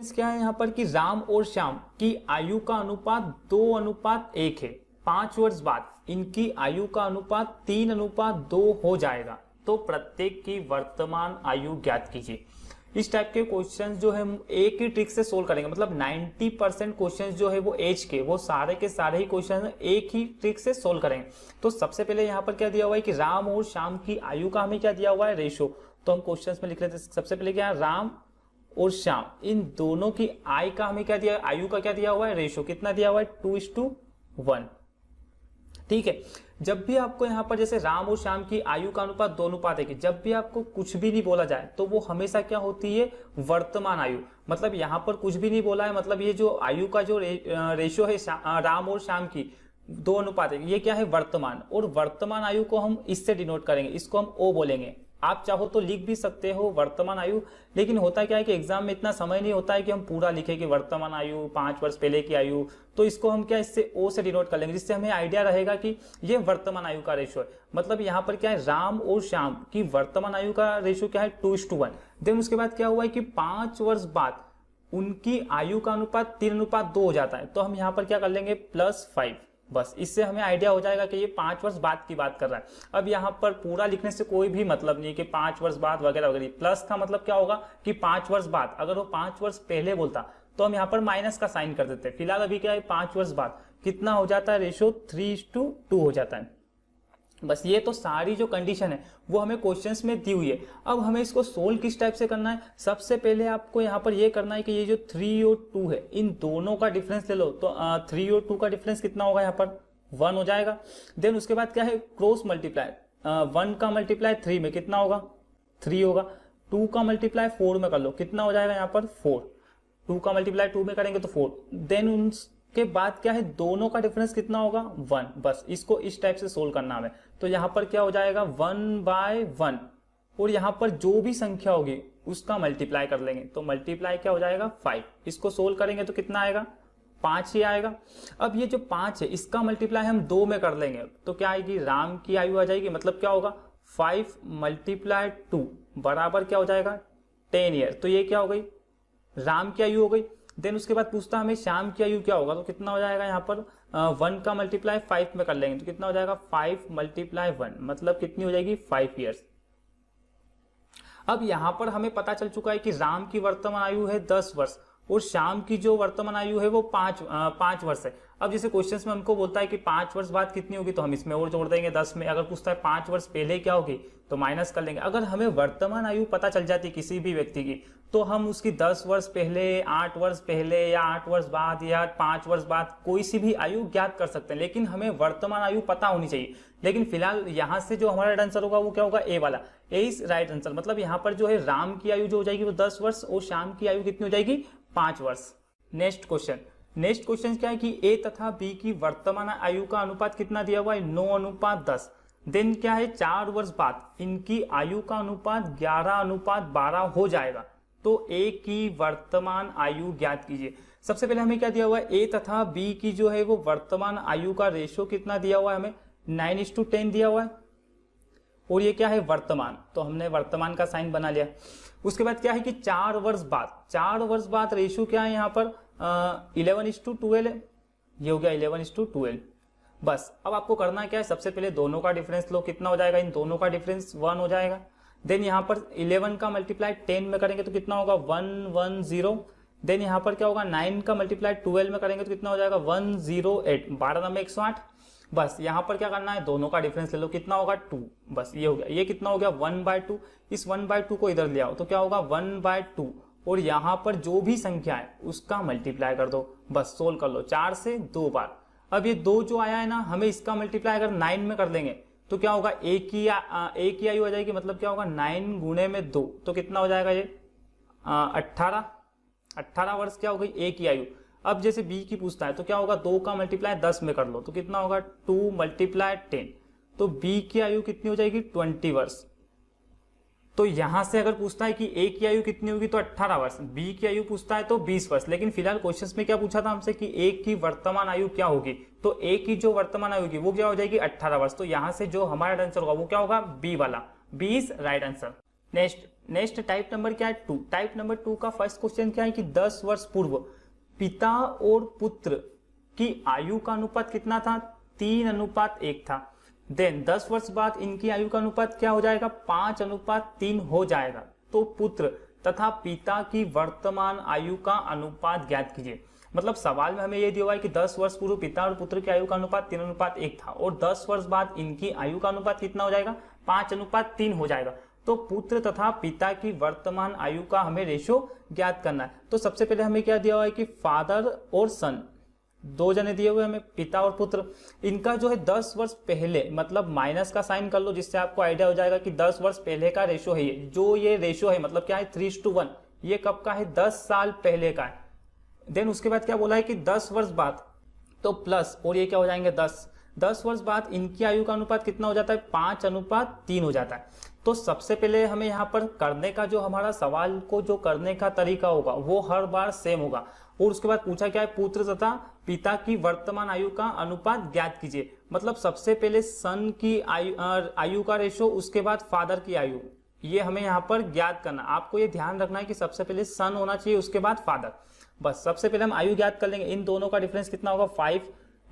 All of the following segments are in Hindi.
क्वेश्चंस क्या है यहाँ पर कि राम और श्याम की आयु का अनुपात 2:1 है। 5 वर्ष बाद इनकी आयु का अनुपात 3:2 हो जाएगा, तो प्रत्येक की वर्तमान आयु ज्ञात कीजिए। इस टाइप के क्वेश्चंस जो है एक ही ट्रिक से सोल्व करेंगे, मतलब 90% क्वेश्चंस जो है वो एज के, वो सारे के सारे ही क्वेश्चन एक ही ट्रिक से सोल्व करेंगे। तो सबसे पहले यहाँ पर क्या दिया हुआ है कि राम और श्याम की आयु का हमें क्या दिया हुआ है, रेशो। तो हम क्वेश्चंस में लिख लेते हैं। सबसे पहले क्या है, राम और श्याम इन दोनों की आय का हमें क्या दिया है, आयु का क्या दिया हुआ है, रेशो। कितना दिया हुआ है, 2:1। ठीक है। जब भी आपको यहाँ पर जैसे राम और श्याम की आयु का अनुपात 2:1 है, जब भी आपको कुछ भी नहीं बोला जाए तो वो हमेशा क्या होती है, वर्तमान आयु। मतलब यहाँ पर कुछ भी नहीं बोला है, मतलब ये जो आयु का जो रेशो है राम और श्याम की 2:1, ये क्या है, वर्तमान। और वर्तमान आयु को हम इससे डिनोट करेंगे, इसको हम ओ बोलेंगे। आप चाहो तो लिख भी सकते हो वर्तमान आयु, लेकिन होता क्या है कि एग्जाम में इतना समय नहीं होता है कि हम पूरा लिखें कि वर्तमान आयु 5 वर्ष पहले की आयु। तो इसको हम क्या इससे ओ से डिनोट कर लेंगे, जिससे हमें आइडिया रहेगा कि ये वर्तमान आयु का रेशो है। मतलब यहाँ पर क्या है, राम और श्याम की वर्तमान आयु का रेशो क्या है, 2:1। देन उसके बाद क्या हुआ है कि 5 वर्ष बाद उनकी आयु का अनुपात 3:2 हो जाता है। तो हम यहाँ पर क्या कर लेंगे, +5। बस इससे हमें आइडिया हो जाएगा कि ये 5 वर्ष बाद की बात कर रहा है। अब यहाँ पर पूरा लिखने से कोई भी मतलब नहीं कि 5 वर्ष बाद वगैरह वगैरह। प्लस का मतलब क्या होगा कि 5 वर्ष बाद, अगर वो 5 वर्ष पहले बोलता तो हम यहाँ पर माइनस का साइन कर देते हैं। फिलहाल अभी क्या है, 5 वर्ष बाद कितना हो जाता है, रेशो 3:2 हो जाता है। बस ये तो सारी जो कंडीशन है वो हमें क्वेश्चंस में दी हुई है। अब हमें इसको सोल्व किस टाइप से करना है, सबसे पहले आपको यहाँ पर ये करना है कि ये जो 3 और 2 है, इन दोनों का डिफरेंस ले लो। तो 3 और 2 का डिफरेंस कितना होगा, यहाँ पर 1 हो जाएगा। देन उसके बाद क्या है, क्रॉस मल्टीप्लाई। 1 का मल्टीप्लाई 3 में कितना होगा, 3 होगा। 2 का मल्टीप्लाई 4 में कर लो, कितना हो जाएगा यहाँ पर 4। 2 का मल्टीप्लाई 2 में करेंगे तो 4। देन के बाद क्या है, दोनों का डिफरेंस कितना होगा, 1। बस इसको इस टाइप से सोल्व करना है। तो यहां पर क्या हो जाएगा, 1/1, और यहां पर जो भी संख्या होगी उसका मल्टीप्लाई कर लेंगे। तो मल्टीप्लाई क्या हो जाएगा, 5। इसको सोल्व करेंगे तो कितना आएगा, 5 ही आएगा। अब ये जो 5 है इसका मल्टीप्लाई हम 2 में कर लेंगे तो क्या आएगी, राम की आयु आ जाएगी। मतलब क्या होगा, 5 × 2 बराबर क्या हो जाएगा, 10 ईयर। तो ये क्या हो गई, राम की आयु हो गई। देन उसके बाद पूछता हमें श्याम की आयु क्या होगा, तो कितना हो जाएगा, यहाँ पर 1 का मल्टीप्लाई 5 में कर लेंगे तो कितना हो जाएगा, 5 × 1, मतलब कितनी हो जाएगी, 5 ईयर्स। अब यहाँ पर हमें पता चल चुका है कि राम की वर्तमान आयु है 10 वर्ष और श्याम की जो वर्तमान आयु है वो 5 वर्ष है। अब जैसे क्वेश्चंस में हमको बोलता है कि 5 वर्ष बाद कितनी होगी, तो हम इसमें और जोड़ देंगे 10 में। अगर पूछता है 5 वर्ष पहले क्या होगी तो माइनस कर लेंगे। अगर हमें वर्तमान आयु पता चल जाती किसी भी व्यक्ति की तो हम उसकी 10 वर्ष पहले, 8 वर्ष पहले या 8 वर्ष बाद या 5 वर्ष बाद कोई सी भी आयु ज्ञात कर सकते हैं, लेकिन हमें वर्तमान आयु पता होनी चाहिए। लेकिन फिलहाल यहाँ से जो हमारा आंसर होगा वो क्या होगा, ए वाला, ए इज राइट आंसर। मतलब यहाँ पर जो है राम की आयु जो हो जाएगी वो 10 वर्ष और श्याम की आयु कितनी हो जाएगी, 5 वर्ष। नेक्स्ट क्वेश्चन क्या है कि ए तथा बी की वर्तमान आयु का अनुपात कितना दिया हुआ है, 9:10। देन क्या है, 4 वर्ष बाद इनकी आयु का अनुपात 11:12 हो जाएगा। तो ए की वर्तमान आयु ज्ञात कीजिए। सबसे पहले हमें क्या दिया हुआ है, ए तथा बी की जो है वो वर्तमान आयु का रेशो कितना दिया हुआ है, हमें 9:10 दिया हुआ है। और ये क्या है, वर्तमान, तो हमने वर्तमान का साइन बना लिया। उसके बाद क्या है कि 4 वर्ष बाद रेशियो क्या है यहाँ पर 11:12 है। ये हो गया 11:12। बस अब आपको करना क्या है, सबसे पहले दोनों का डिफरेंस लो, कितना हो जाएगा, इन दोनों का डिफरेंस 1 हो जाएगा। देन यहाँ पर 11 का मल्टीप्लाई 10 में करेंगे तो कितना होगा, 110। देन यहाँ पर क्या होगा, 9 का मल्टीप्लाई 12 में करेंगे तो कितना हो जाएगा, 108। 12 में 108। बस यहाँ पर क्या करना है, दोनों का डिफरेंस ले लो, कितना होगा, 2। बस ये हो गया। ये कितना हो गया, 1/2। इस 1/2 को इधर ले आओ तो क्या होगा, 1/2। और यहाँ पर जो भी संख्या है उसका मल्टीप्लाई कर दो। बस सोल्व कर लो 4 से 2 बार। अब ये 2 जो आया है ना, हमें इसका मल्टीप्लाई अगर 9 में कर देंगे तो क्या होगा, एक ही आयु आ जाएगी। मतलब क्या होगा, 9 गुणे में 2 तो कितना हो जाएगा, ये 18 वर्ष क्या हो गई, एक ही आयु। अब जैसे बी की पूछता है तो क्या होगा, 2 का मल्टीप्लाई 10 में कर लो तो कितना होगा, 2 × 10। तो बी की आयु कितनी हो जाएगी, 20 वर्ष। तो यहां से अगर पूछता है कि ए की आयु कितनी होगी तो 18 वर्ष, बी की आयु पूछता है तो 20 वर्ष। लेकिन फिलहाल क्वेश्चंस में क्या पूछा था हमसे कि ए की वर्तमान आयु क्या होगी, तो ए की जो वर्तमान आयु होगी वो क्या हो जाएगी, 18 वर्ष। तो यहां से जो हमारा आंसर होगा वो क्या होगा, बी वाला, B is right answer. Next type number क्या है 2। टाइप नंबर 2 का फर्स्ट क्वेश्चन क्या है कि 10 वर्ष पूर्व पिता और पुत्र की आयु का अनुपात कितना था, 3:1 था। देन 10 वर्ष बाद इनकी आयु का अनुपात क्या हो जाएगा, 5:3 हो जाएगा। तो पुत्र तथा पिता की वर्तमान आयु का अनुपात ज्ञात कीजिए। मतलब सवाल में हमें यह दिया हुआ है कि 10 वर्ष पूर्व पिता और पुत्र की आयु का अनुपात 3:1 था और 10 वर्ष बाद इनकी आयु का अनुपात कितना हो जाएगा, 5:3 हो जाएगा। तो पुत्र तथा पिता की वर्तमान आयु का हमें रेशो ज्ञात करना है। तो सबसे पहले हमें क्या दिया हुआ है कि फादर और सन, दो जने दिए हुए हमें, पिता और पुत्र। इनका जो है 10 वर्ष पहले, मतलब माइनस का साइन कर लो जिससे आपको आइडिया हो जाएगा कि 10 वर्ष पहले का रेशो है ये। जो ये रेशो है मतलब क्या है 3:1, ये कब का है, 10 साल पहले का है। देन उसके बाद क्या बोला है कि 10 वर्ष बाद, तो प्लस और ये क्या हो जाएंगे 10 वर्ष बाद इनकी आयु का अनुपात कितना हो जाता है, 5:3 हो जाता है। तो सबसे पहले हमें यहाँ पर करने का जो हमारा सवाल को जो करने का तरीका होगा वो हर बार सेम होगा। और उसके बाद पूछा क्या है, पुत्र तथा पिता की वर्तमान आयु का अनुपात ज्ञात कीजिए। मतलब सबसे पहले सन की आयु का रेशो, उसके बाद फादर की आयु, ये हमें यहाँ पर ज्ञात करना। आपको ये ध्यान रखना है कि सबसे पहले सन होना चाहिए, उसके बाद फादर। बस सबसे पहले हम आयु ज्ञात कर लेंगे। इन दोनों का डिफरेंस कितना होगा, 5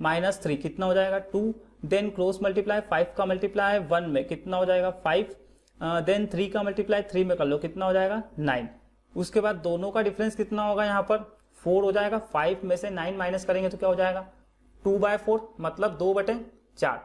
- 3 कितना हो जाएगा 2। देन क्रॉस मल्टीप्लाई 5 का मल्टीप्लाई 1 में कितना हो जाएगा 5। देन 3 का मल्टीप्लाई 3 में कर लो कितना हो जाएगा 9। उसके बाद दोनों का डिफरेंस कितना होगा यहाँ पर 4 हो जाएगा। 5 में से 9 माइनस करेंगे तो क्या हो जाएगा 2/4, मतलब 2/4।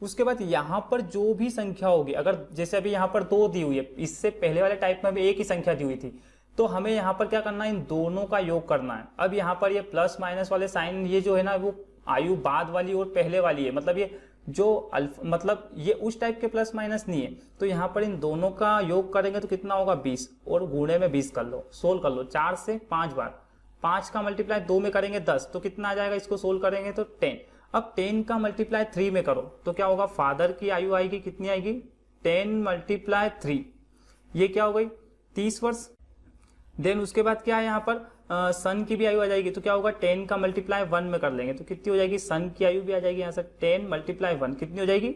उसके बाद यहाँ पर जो भी संख्या होगी, अगर जैसे अभी यहाँ पर 2 दी हुई है, इससे पहले वाले टाइप में भी एक ही संख्या दी हुई थी, तो हमें यहाँ पर क्या करना है, इन दोनों का योग करना है। अब यहाँ पर ये प्लस माइनस वाले साइन, ये जो है ना वो आयु बाद वाली और पहले वाली है। मतलब ये जो मतलब ये उस टाइप के प्लस माइनस नहीं है। तो यहाँ पर इन दोनों का योग करेंगे तो कितना होगा 20, और गुणे में 20 कर लो, सोल्व कर लो 4 से 5 बार। 5 का मल्टीप्लाई 2 में करेंगे 10, तो कितना आ जाएगा, इसको सोल्व करेंगे तो 10। अब 10 का मल्टीप्लाई 3 में करो तो क्या होगा, फादर की आयु आएगी कितनी आएगी 10 × 3, ये क्या हो गई 30 वर्ष। देन उसके बाद क्या है यहाँ पर सन की भी आयु आ जाएगी, तो क्या होगा 10 का मल्टीप्लाई 1 में कर लेंगे तो कितनी हो जाएगी, सन की आयु भी आ जाएगी यहाँ से 10 × 1 कितनी हो जाएगी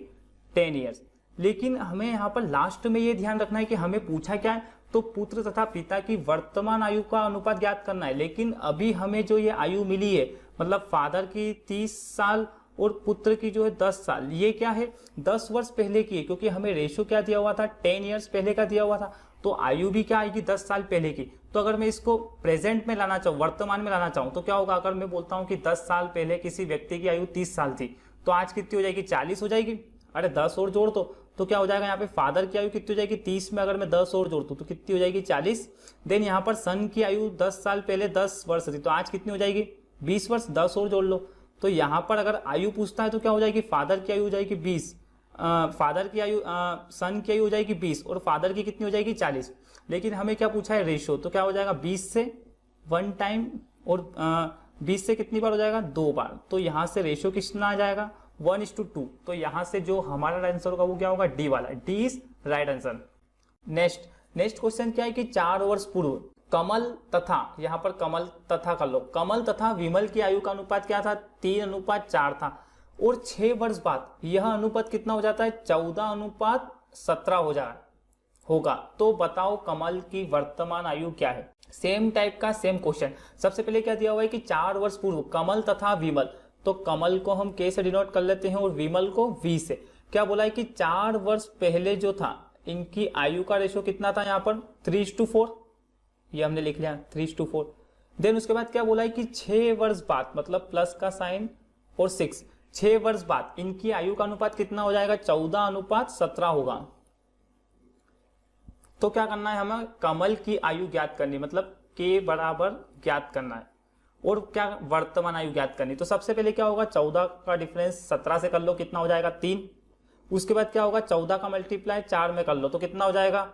10 ईयर्स। लेकिन हमें यहाँ पर लास्ट में ये ध्यान रखना है कि हमें पूछा क्या है, तो पुत्र तथा पिता की वर्तमान आयु का अनुपात ज्ञात करना है। लेकिन अभी हमें जो ये आयु मिली है, मतलब फादर की 30 साल और पुत्र की जो है 10 साल, ये क्या है 10 वर्ष पहले की है, क्योंकि हमें रेशो क्या दिया हुआ था 10 ईयर्स पहले का दिया हुआ था। तो आयु भी क्या आएगी 10 साल पहले की। तो अगर मैं इसको प्रेजेंट में लाना चाहूँ, वर्तमान में लाना चाहूँ, तो क्या होगा, अगर मैं बोलता हूँ कि 10 साल पहले किसी व्यक्ति की आयु 30 साल थी, तो आज कितनी हो जाएगी 40 हो जाएगी। अरे 10 और जोड़ दो तो क्या हो जाएगा, यहाँ पे फादर की आयु कितनी हो जाएगी 30 में अगर मैं 10 और जोड़ दूं तो कितनी हो जाएगी 40। देन यहाँ पर सन की आयु 10 साल पहले 10 वर्ष थी, तो आज कितनी हो जाएगी 20 वर्ष, 10 और जोड़ लो। तो यहाँ पर अगर आयु पूछता है तो क्या हो जाएगी, फादर की आयु हो जाएगी 20, फादर की आयु सन की आयु हो जाएगी 20 और फादर की कितनी हो जाएगी 40। लेकिन हमें क्या पूछा है रेशो, तो क्या हो जाएगा 20 से 1 टाइम और 20 से कितनी बार हो जाएगा 2 बार। तो यहाँ से रेशो कितना आ जाएगा 1:2। तो यहाँ से जो हमारा आंसर होगा वो क्या होगा डी वाला, D is right answer. Next question क्या है कि 4 वर्ष पूर्व कमल तथा, यहाँ पर कमल तथा कर लो, कमल तथा विमल की आयु का अनुपात क्या था 3:4 था, और 6 वर्ष बाद यह अनुपात कितना हो जाता है 14:17 हो जाएगा होगा। तो बताओ कमल की वर्तमान आयु क्या है। सेम टाइप का सेम क्वेश्चन। सबसे पहले क्या दिया हुआ है कि 4 वर्ष पूर्व कमल तथा विमल, तो कमल को हम के से डिनोट कर लेते हैं और विमल को वी से। क्या बोला है कि 4 वर्ष पहले जो था इनकी आयु का रेशो कितना था, यहाँ पर 3:4, ये हमने लिख लिया 3:4। देन उसके बाद क्या बोला है कि 6 वर्ष बाद, मतलब प्लस का साइन और 6 वर्ष बाद इनकी आयु का अनुपात कितना हो जाएगा 14:17 होगा। तो क्या करना है हमें, कमल की आयु ज्ञात करनी, मतलब के बराबर ज्ञात करना है और क्या वर्तमान आयु ज्ञात करनी। तो सबसे पहले क्या होगा 14 का डिफरेंस 17 से कर लो कितना हो जाएगा 3। उसके बाद क्या होगा 14 का मल्टीप्लाई 4 में कर लो तो कितना हो जाएगा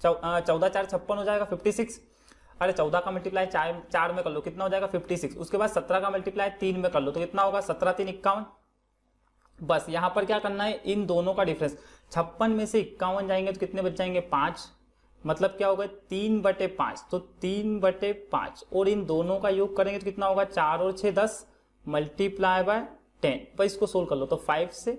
14 4 56 हो जाएगा 56। अरे 14 का मल्टीप्लाई 4 में कर लो कितना हो जाएगा 56। उसके बाद 17 का मल्टीप्लाई 3 में कर लो तो कितना होगा 17 3 51। बस यहाँ पर क्या करना है, इन दोनों का डिफरेंस 56 में से 51 जाएंगे तो कितने बच जाएंगे 5, मतलब क्या होगा 3/5, तो 3/5 और इन दोनों का योग करेंगे तो कितना होगा 4 और 6 10 मल्टीप्लाई बाय 10। पर इसको सोल्व कर लो तो 5 से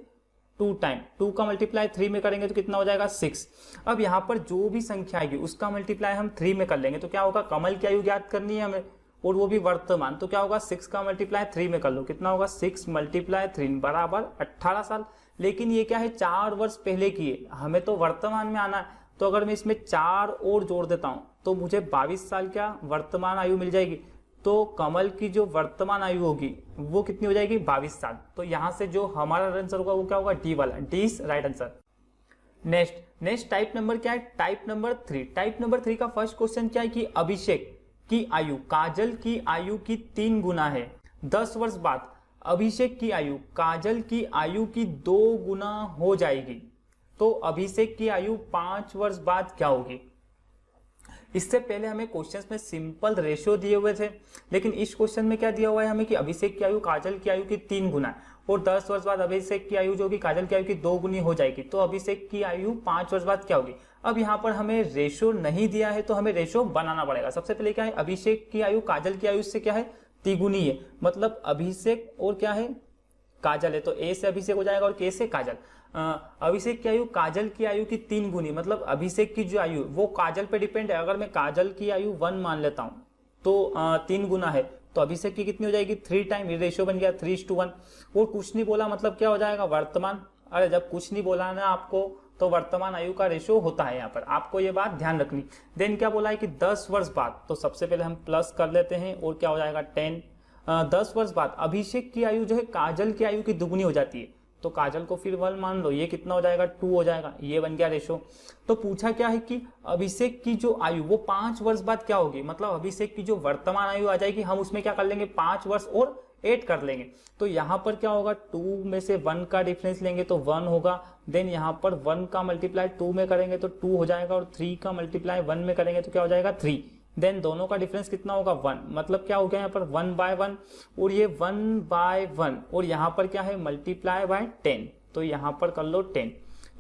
2 टाइम, 2 का मल्टीप्लाई 3 में करेंगे तो कितना हो जाएगा 6। अब यहाँ पर जो भी संख्या आएगी उसका मल्टीप्लाई हम 3 में कर लेंगे तो क्या होगा, कमल की आयु ज्ञात करनी है हमें और वो भी वर्तमान, तो क्या होगा 6 का मल्टीप्लाई 3 में कर लो, कितना होगा 6 मल्टीप्लाई 3 बराबर 18 साल। लेकिन ये क्या है 4 वर्ष पहले की है, हमें तो वर्तमान में आना है, तो अगर मैं इसमें 4 और जोड़ देता हूं तो मुझे 22 साल क्या वर्तमान आयु मिल जाएगी। तो कमल की जो वर्तमान आयु होगी वो कितनी हो जाएगी 22 साल। तो यहां से जो हमारा आंसर होगा वो क्या होगा डी वाला, D is right answer. Next type number क्या है, टाइप नंबर 3। टाइप नंबर 3 का फर्स्ट क्वेश्चन क्या है कि अभिषेक की आयु काजल की आयु की 3 गुना है। 10 वर्ष बाद अभिषेक की आयु काजल की आयु की 2 गुना हो जाएगी, तो अभिषेक की आयु 5 वर्ष बाद क्या होगी। इससे पहले हमें क्वेश्चंस में सिंपल रेशियो दिए हुए थे, लेकिन इस क्वेश्चन में क्या दिया हुआ है हमें कि अभिषेक की आयु काजल की आयु की 3 गुना है और 10 वर्ष बाद अभिषेक की आयु जो कि काजल की आयु की 2 गुनी हो जाएगी, तो अभिषेक की आयु 5 वर्ष बाद क्या होगी। अब यहाँ पर हमें रेशियो नहीं दिया है तो हमें रेशियो बनाना पड़ेगा। सबसे पहले क्या है, अभिषेक की आयु काजल की आयु से क्या है तिगुनी है, मतलब अभिषेक और क्या है काजल है, तो ए से अभिषेक हो जाएगा और के से काजल। अभिषेक की आयु काजल की आयु की 3 गुनी, मतलब अभिषेक की जो आयु वो काजल पे डिपेंड है। अगर मैं काजल की आयु 1 मान लेता हूं तो 3 गुना है, तो अभिषेक की कितनी हो जाएगी 3 टाइम, ये रेशियो बन गया 3:1। और कुछ नहीं बोला मतलब क्या हो जाएगा वर्तमान। अरे जब कुछ नहीं बोला ना आपको तो वर्तमान आयु का रेशियो होता है, यहाँ पर आपको ये बात ध्यान रखनी। देन क्या बोला है कि 10 वर्ष बाद, तो सबसे पहले हम प्लस कर लेते हैं और क्या हो जाएगा 10। 10 वर्ष बाद अभिषेक की आयु जो है काजल की आयु की दुगुनी हो जाती है, तो काजल को फिर 1 मान लो, ये कितना हो जाएगा 2 हो जाएगा, ये बन गया रेशो। तो पूछा क्या है कि अभिषेक की जो आयु वो 5 वर्ष बाद क्या होगी, मतलब अभिषेक की जो वर्तमान आयु आ जाएगी हम उसमें क्या कर लेंगे 5 वर्ष और 8 कर लेंगे। तो यहाँ पर क्या होगा 2 में से 1 का डिफरेंस लेंगे तो 1 होगा। देन यहाँ पर 1 का मल्टीप्लाई 2 में करेंगे तो 2 हो जाएगा और 3 का मल्टीप्लाई 1 में करेंगे तो क्या हो जाएगा 3। देन दोनों का डिफरेंस कितना होगा 1, मतलब क्या हो गया यहाँ पर 1/1 और ये 1/1 और यहाँ पर क्या है मल्टीप्लाई बाय 10, तो यहाँ पर कर लो 10।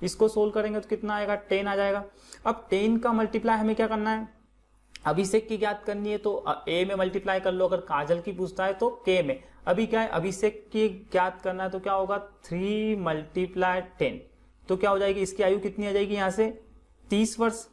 इसको सोल्व करेंगे तो कितना आएगा 10 आ जाएगा। अब 10 का मल्टीप्लाई हमें क्या करना है, अभिषेक की ज्ञात करनी है तो ए में मल्टीप्लाई कर लो, अगर काजल की पूछता है तो के में। अभी क्या है अभिषेक की ज्ञात करना है तो क्या होगा 3 × 10, तो क्या हो जाएगी इसकी आयु कितनी आ जाएगी यहाँ से 30 वर्ष।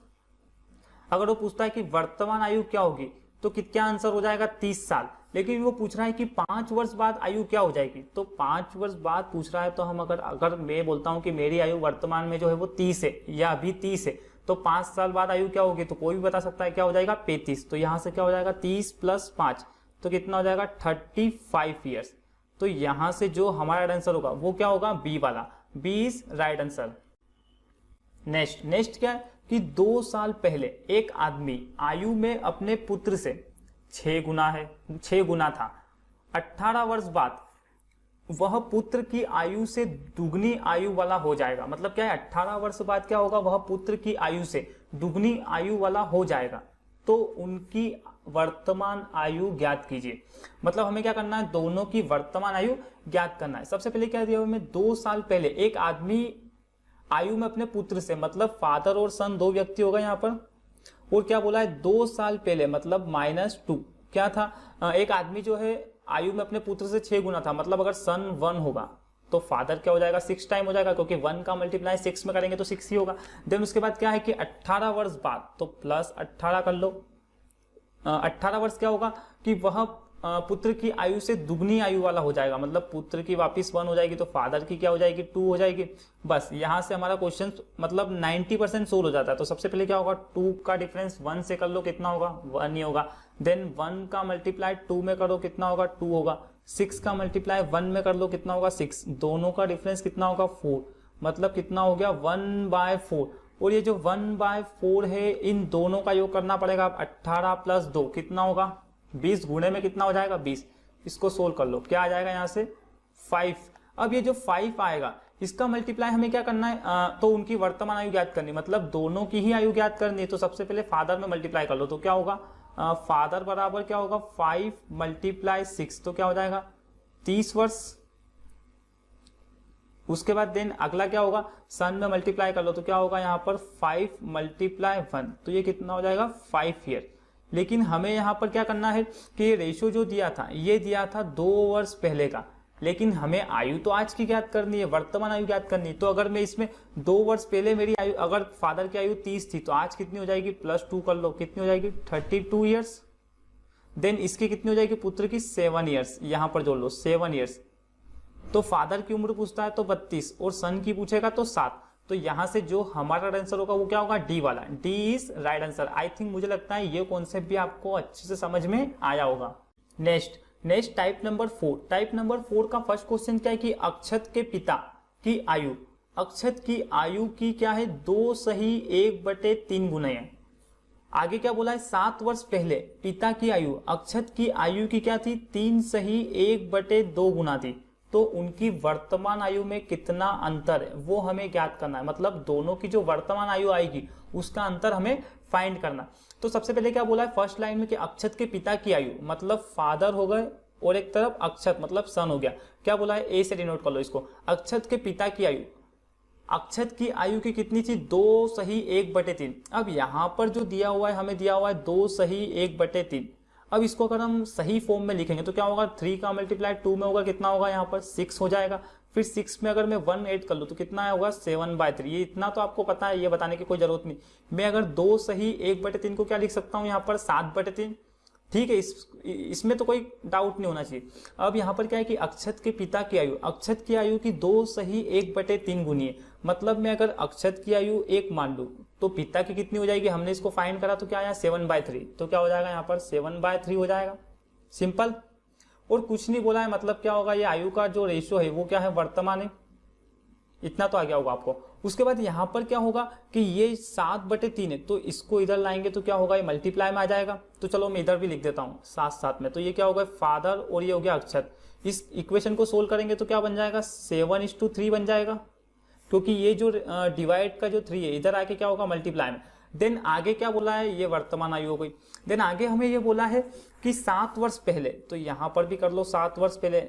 अगर वो पूछता है कि वर्तमान आयु क्या होगी तो क्या आंसर हो जाएगा 30 साल। लेकिन वो पूछ रहा है कि 5 वर्ष बाद आयु क्या हो जाएगी, तो 5 वर्ष बाद पूछ रहा है तो हम अगर मैं बोलता हूं कि मेरी आयु वर्तमान में जो है वो 30 है या अभी 30 है, तो 5 साल बाद आयु क्या होगी, तो कोई भी बता सकता है क्या हो जाएगा 35। तो यहां से क्या हो जाएगा 30 + 5 तो कितना हो जाएगा 35 ईयर्स। तो यहां से जो हमारा आंसर होगा वो क्या होगा बी वाला, B is right answer. Next क्या है कि 2 साल पहले एक आदमी आयु में अपने पुत्र से 6 गुना था। 18 वर्ष बाद वह पुत्र की आयु से दुगनी आयु वाला हो जाएगा, मतलब क्या है 18 वर्ष बाद क्या होगा वह पुत्र की आयु से दुगनी आयु वाला हो जाएगा, तो उनकी वर्तमान आयु ज्ञात कीजिए। मतलब हमें क्या करना है दोनों की वर्तमान आयु ज्ञात करना है। सबसे पहले क्या दिया हुआ है 2 साल पहले एक आदमी आयु में अपने पुत्र से, मतलब फादर और सन 2 व्यक्ति होगा यहाँ पर, और क्या बोला है 2 साल पहले मतलब -2 क्या था, एक आदमी जो है आयु में अपने पुत्र से 6 गुना था, मतलब अगर सन 1 होगा तो फादर क्या हो जाएगा 6 टाइम हो जाएगा, क्योंकि 1 का मल्टीप्लाई 6 में करेंगे तो 6 ही होगा। देन उसके बाद क्या है कि 18 वर्ष बाद, तो +18 कर लो। 18 वर्ष क्या होगा कि वह पुत्र की आयु से दुगनी आयु वाला हो जाएगा, मतलब पुत्र की वापिस 1 हो जाएगी तो फादर की क्या हो जाएगी 2 हो जाएगी। बस यहां से हमारा क्वेश्चन मतलब 90% सोल्व हो जाता है। तो सबसे पहले क्या होगा 2 का डिफरेंस 1 से कर लो, कितना होगा 1 ही होगा। देन 1 का मल्टीप्लाई 2 में करो कितना होगा 2 होगा। 6 का मल्टीप्लाई 1 में कर लो कितना होगा 6। दोनों का डिफरेंस कितना होगा 4, मतलब कितना हो गया 1/4। और ये जो 1/4 है इन दोनों का योग करना पड़ेगा। 18 + 2 कितना होगा 20, गुणे में कितना हो जाएगा 20। इसको सोल्व कर लो, क्या आ जाएगा यहाँ से 5। अब ये जो 5 आएगा इसका मल्टीप्लाई हमें क्या करना है, तो उनकी वर्तमान आयु ज्ञात करनी, मतलब दोनों की ही आयु ज्ञात करनी है। तो सबसे पहले फादर में मल्टीप्लाई कर लो, तो क्या होगा फादर बराबर क्या होगा 5 × 6, तो क्या हो जाएगा 30 वर्ष। उसके बाद देन अगला क्या होगा सन में मल्टीप्लाई कर लो, तो क्या होगा यहाँ पर 5 × 1, तो ये कितना हो जाएगा 5 ईयर। लेकिन हमें यहाँ पर क्या करना है कि ये रेशियो जो दिया था ये दिया था 2 वर्ष पहले का, लेकिन हमें आयु तो आज की ज्ञात करनी है, वर्तमान आयु ज्ञात करनी है। तो अगर मैं इसमें 2 वर्ष पहले मेरी आयु, अगर फादर की आयु 30 थी तो आज कितनी हो जाएगी, +2 कर लो, कितनी हो जाएगी 32 ईयर्स। देन इसकी कितनी हो जाएगी, पुत्र की 7 ईयर्स, यहां पर जोड़ लो 7 ईयर्स। तो फादर की उम्र पूछता है तो 32 और सन की पूछेगा तो 7। तो यहां से जो हमारा आंसर होगा वो क्या होगा, डी वाला। D is right answer. I think, मुझे लगता है ये कॉन्सेप्ट भी आपको अच्छे से समझ में आया होगा। Next type number 4। Type number 4 का फर्स्ट क्वेश्चन क्या है कि अक्षत के पिता की आयु, अक्षत की आयु की क्या है, 2 सही 1/3 गुना है। आगे क्या बोला है, 7 वर्ष पहले पिता की आयु, अक्षत की आयु की क्या थी, 3 सही 1/2 गुना थी। तो उनकी वर्तमान आयु में कितना अंतर है वो हमें ज्ञात करना है। मतलब दोनों की जो वर्तमान आयु आएगी उसका अंतर हमें फाइंड करना। तो सबसे पहले क्या बोला है फर्स्ट लाइन में कि अक्षत के पिता की आयु, मतलब फादर हो गए और एक तरफ अक्षत मतलब सन हो गया। क्या बोला है, ए से डिनोट कर लो इसको। अक्षत के पिता की आयु, अक्षत की आयु की कितनी थी, 2 सही 1/3। अब यहां पर जो दिया हुआ है, हमें दिया हुआ है 2 सही 1/3। अब इसको अगर हम सही फॉर्म में लिखेंगे तो क्या होगा, 3 का मल्टीप्लाई 2 में होगा, कितना होगा यहाँ पर 6 हो जाएगा। फिर 6 में अगर मैं 1 ऐड कर लूँ तो कितना होगा 7/3। ये इतना तो आपको पता है, ये बताने की कोई जरूरत नहीं। मैं अगर 2 सही 1/3 को क्या लिख सकता हूँ यहाँ पर 7/3। ठीक है, इसमें तो कोई डाउट नहीं होना चाहिए। अब यहाँ पर क्या है कि अक्षत के पिता की आयु, अक्षत की आयु की 2 सही 1/3 गुनी है। मतलब मैं अगर अक्षत की आयु 1 मान लूं तो पिता की कितनी हो जाएगी, हमने इसको फाइंड करा तो क्या आया 7/3। तो क्या हो जाएगा यहाँ पर 7/3 हो जाएगा, सिंपल। और कुछ नहीं बोला है, मतलब क्या होगा, ये आयु का जो रेशियो है वो क्या है, वर्तमान है। इतना तो आ गया होगा आपको। उसके बाद यहाँ पर क्या होगा कि ये 7/3 है, तो इसको इधर लाएंगे तो क्या होगा, ये मल्टीप्लाई में आ जाएगा। तो चलो मैं इधर भी लिख देता हूँ साथ में। तो ये क्या होगा, फादर और ये हो गया अक्षत। इस इक्वेशन को सोल्व करेंगे तो क्या बन जाएगा, 7:3 बन जाएगा, क्योंकि ये जो डिवाइड का जो 3 है इधर आके क्या होगा मल्टीप्लाई में। देन आगे क्या बोला है, ये वर्तमान आयु हो गई। देन आगे हमें ये बोला है कि 7 वर्ष पहले, तो यहां पर भी कर लो 7 वर्ष पहले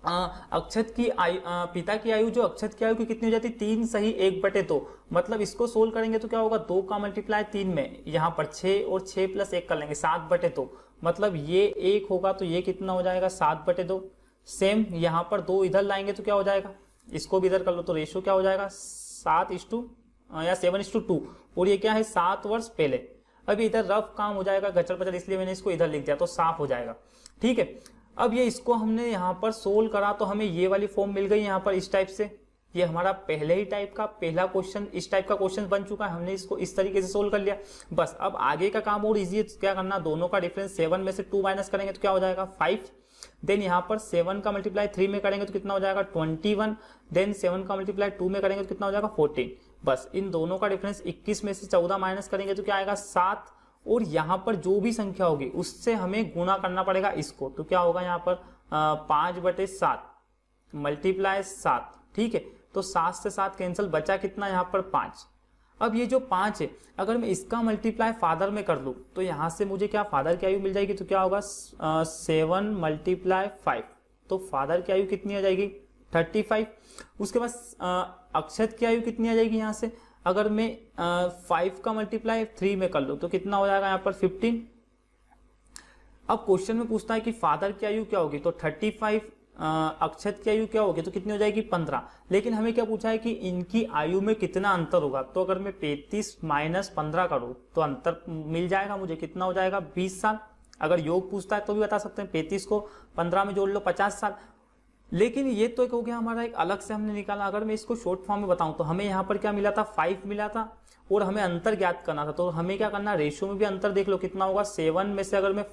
अक्षत की आयु, पिता की आयु जो अक्षत की आयु की कितनी हो जाती है, 3 सही 1/2। मतलब इसको सोल्व करेंगे तो क्या होगा, 2 का मल्टीप्लाई 3 में, यहाँ पर 6 और 6 + 1 कर लेंगे 7/2। मतलब ये 1 होगा तो ये कितना हो जाएगा 7/2। सेम यहाँ पर 2 इधर लाएंगे तो क्या हो जाएगा, इसको भी इधर कर लो तो रेशियो क्या हो जाएगा 7:2 और ये क्या है 7 वर्ष पहले। अभी इधर रफ काम हो जाएगा गचर पचर, इसलिए मैंने इसको इधर लिख दिया तो साफ हो जाएगा। ठीक है, अब ये इसको हमने यहाँ पर सोल्व करा तो हमें ये वाली फॉर्म मिल गई यहाँ पर इस टाइप से। ये हमारा पहले ही टाइप का पहला क्वेश्चन, इस टाइप का क्वेश्चन बन चुका है। हमने इसको इस तरीके से सोल्व कर लिया। बस अब आगे का काम और इजी है। क्या करना, दोनों का डिफरेंस 7 में से 2 माइनस करेंगे तो क्या हो जाएगा 5। देन यहाँ पर 7 का मल्टीप्लाई 3 में करेंगे तो कितना हो जाएगा 21। देन 7 का मल्टीप्लाई 2 में करेंगे तो कितना हो जाएगा 14। बस इन दोनों का डिफरेंस 21 में से 14 माइनस करेंगे तो क्या आएगा 7। और यहाँ पर जो भी संख्या होगी उससे हमें गुणा करना पड़ेगा इसको। तो क्या होगा यहाँ पर 5/7 मल्टीप्लाई 7। ठीक है, तो 7 से 7 कैंसिल, बचा कितना यहाँ पर 5। अब ये जो 5 है अगर मैं इसका मल्टीप्लाई फादर में कर लूँ तो यहाँ से मुझे क्या फादर की आयु मिल जाएगी। तो क्या होगा 7 × 5, तो फादर की आयु कितनी आ जाएगी 35। उसके बाद अक्षत की आयु कितनी आ जाएगी यहाँ से, अगर मैं 5 का मल्टीप्लाई 3 में कर लूँ तो कितना हो जाएगा यहाँ पर 15। अब क्वेश्चन में पूछता है कि फादर की आयु क्या होगी, तो 35, अक्षत की आयु क्या होगी तो कितनी हो जाएगी 15। लेकिन हमें क्या पूछा है कि इनकी आयु में कितना अंतर होगा। तो अगर मैं 35 - 15 करूँ तो अंतर मिल जाएगा मुझे, कितना हो जाएगा 20 साल। अगर योग पूछता है तो भी बता सकते हैं, 35 को 15 में जोड़ लो 50 साल। लेकिन ये तो एक हो गया हमारा, एक अलग से हमने निकाला। अगर मैं इसको शॉर्ट फॉर्म में बताऊं तो हमें यहाँ पर क्या मिला था 5 मिला था और हमें अंतर ज्ञात करना था। तो हमें क्या करना, रेशियो में भी अंतर देख लो कितना होगा। 7 में से अगर मैं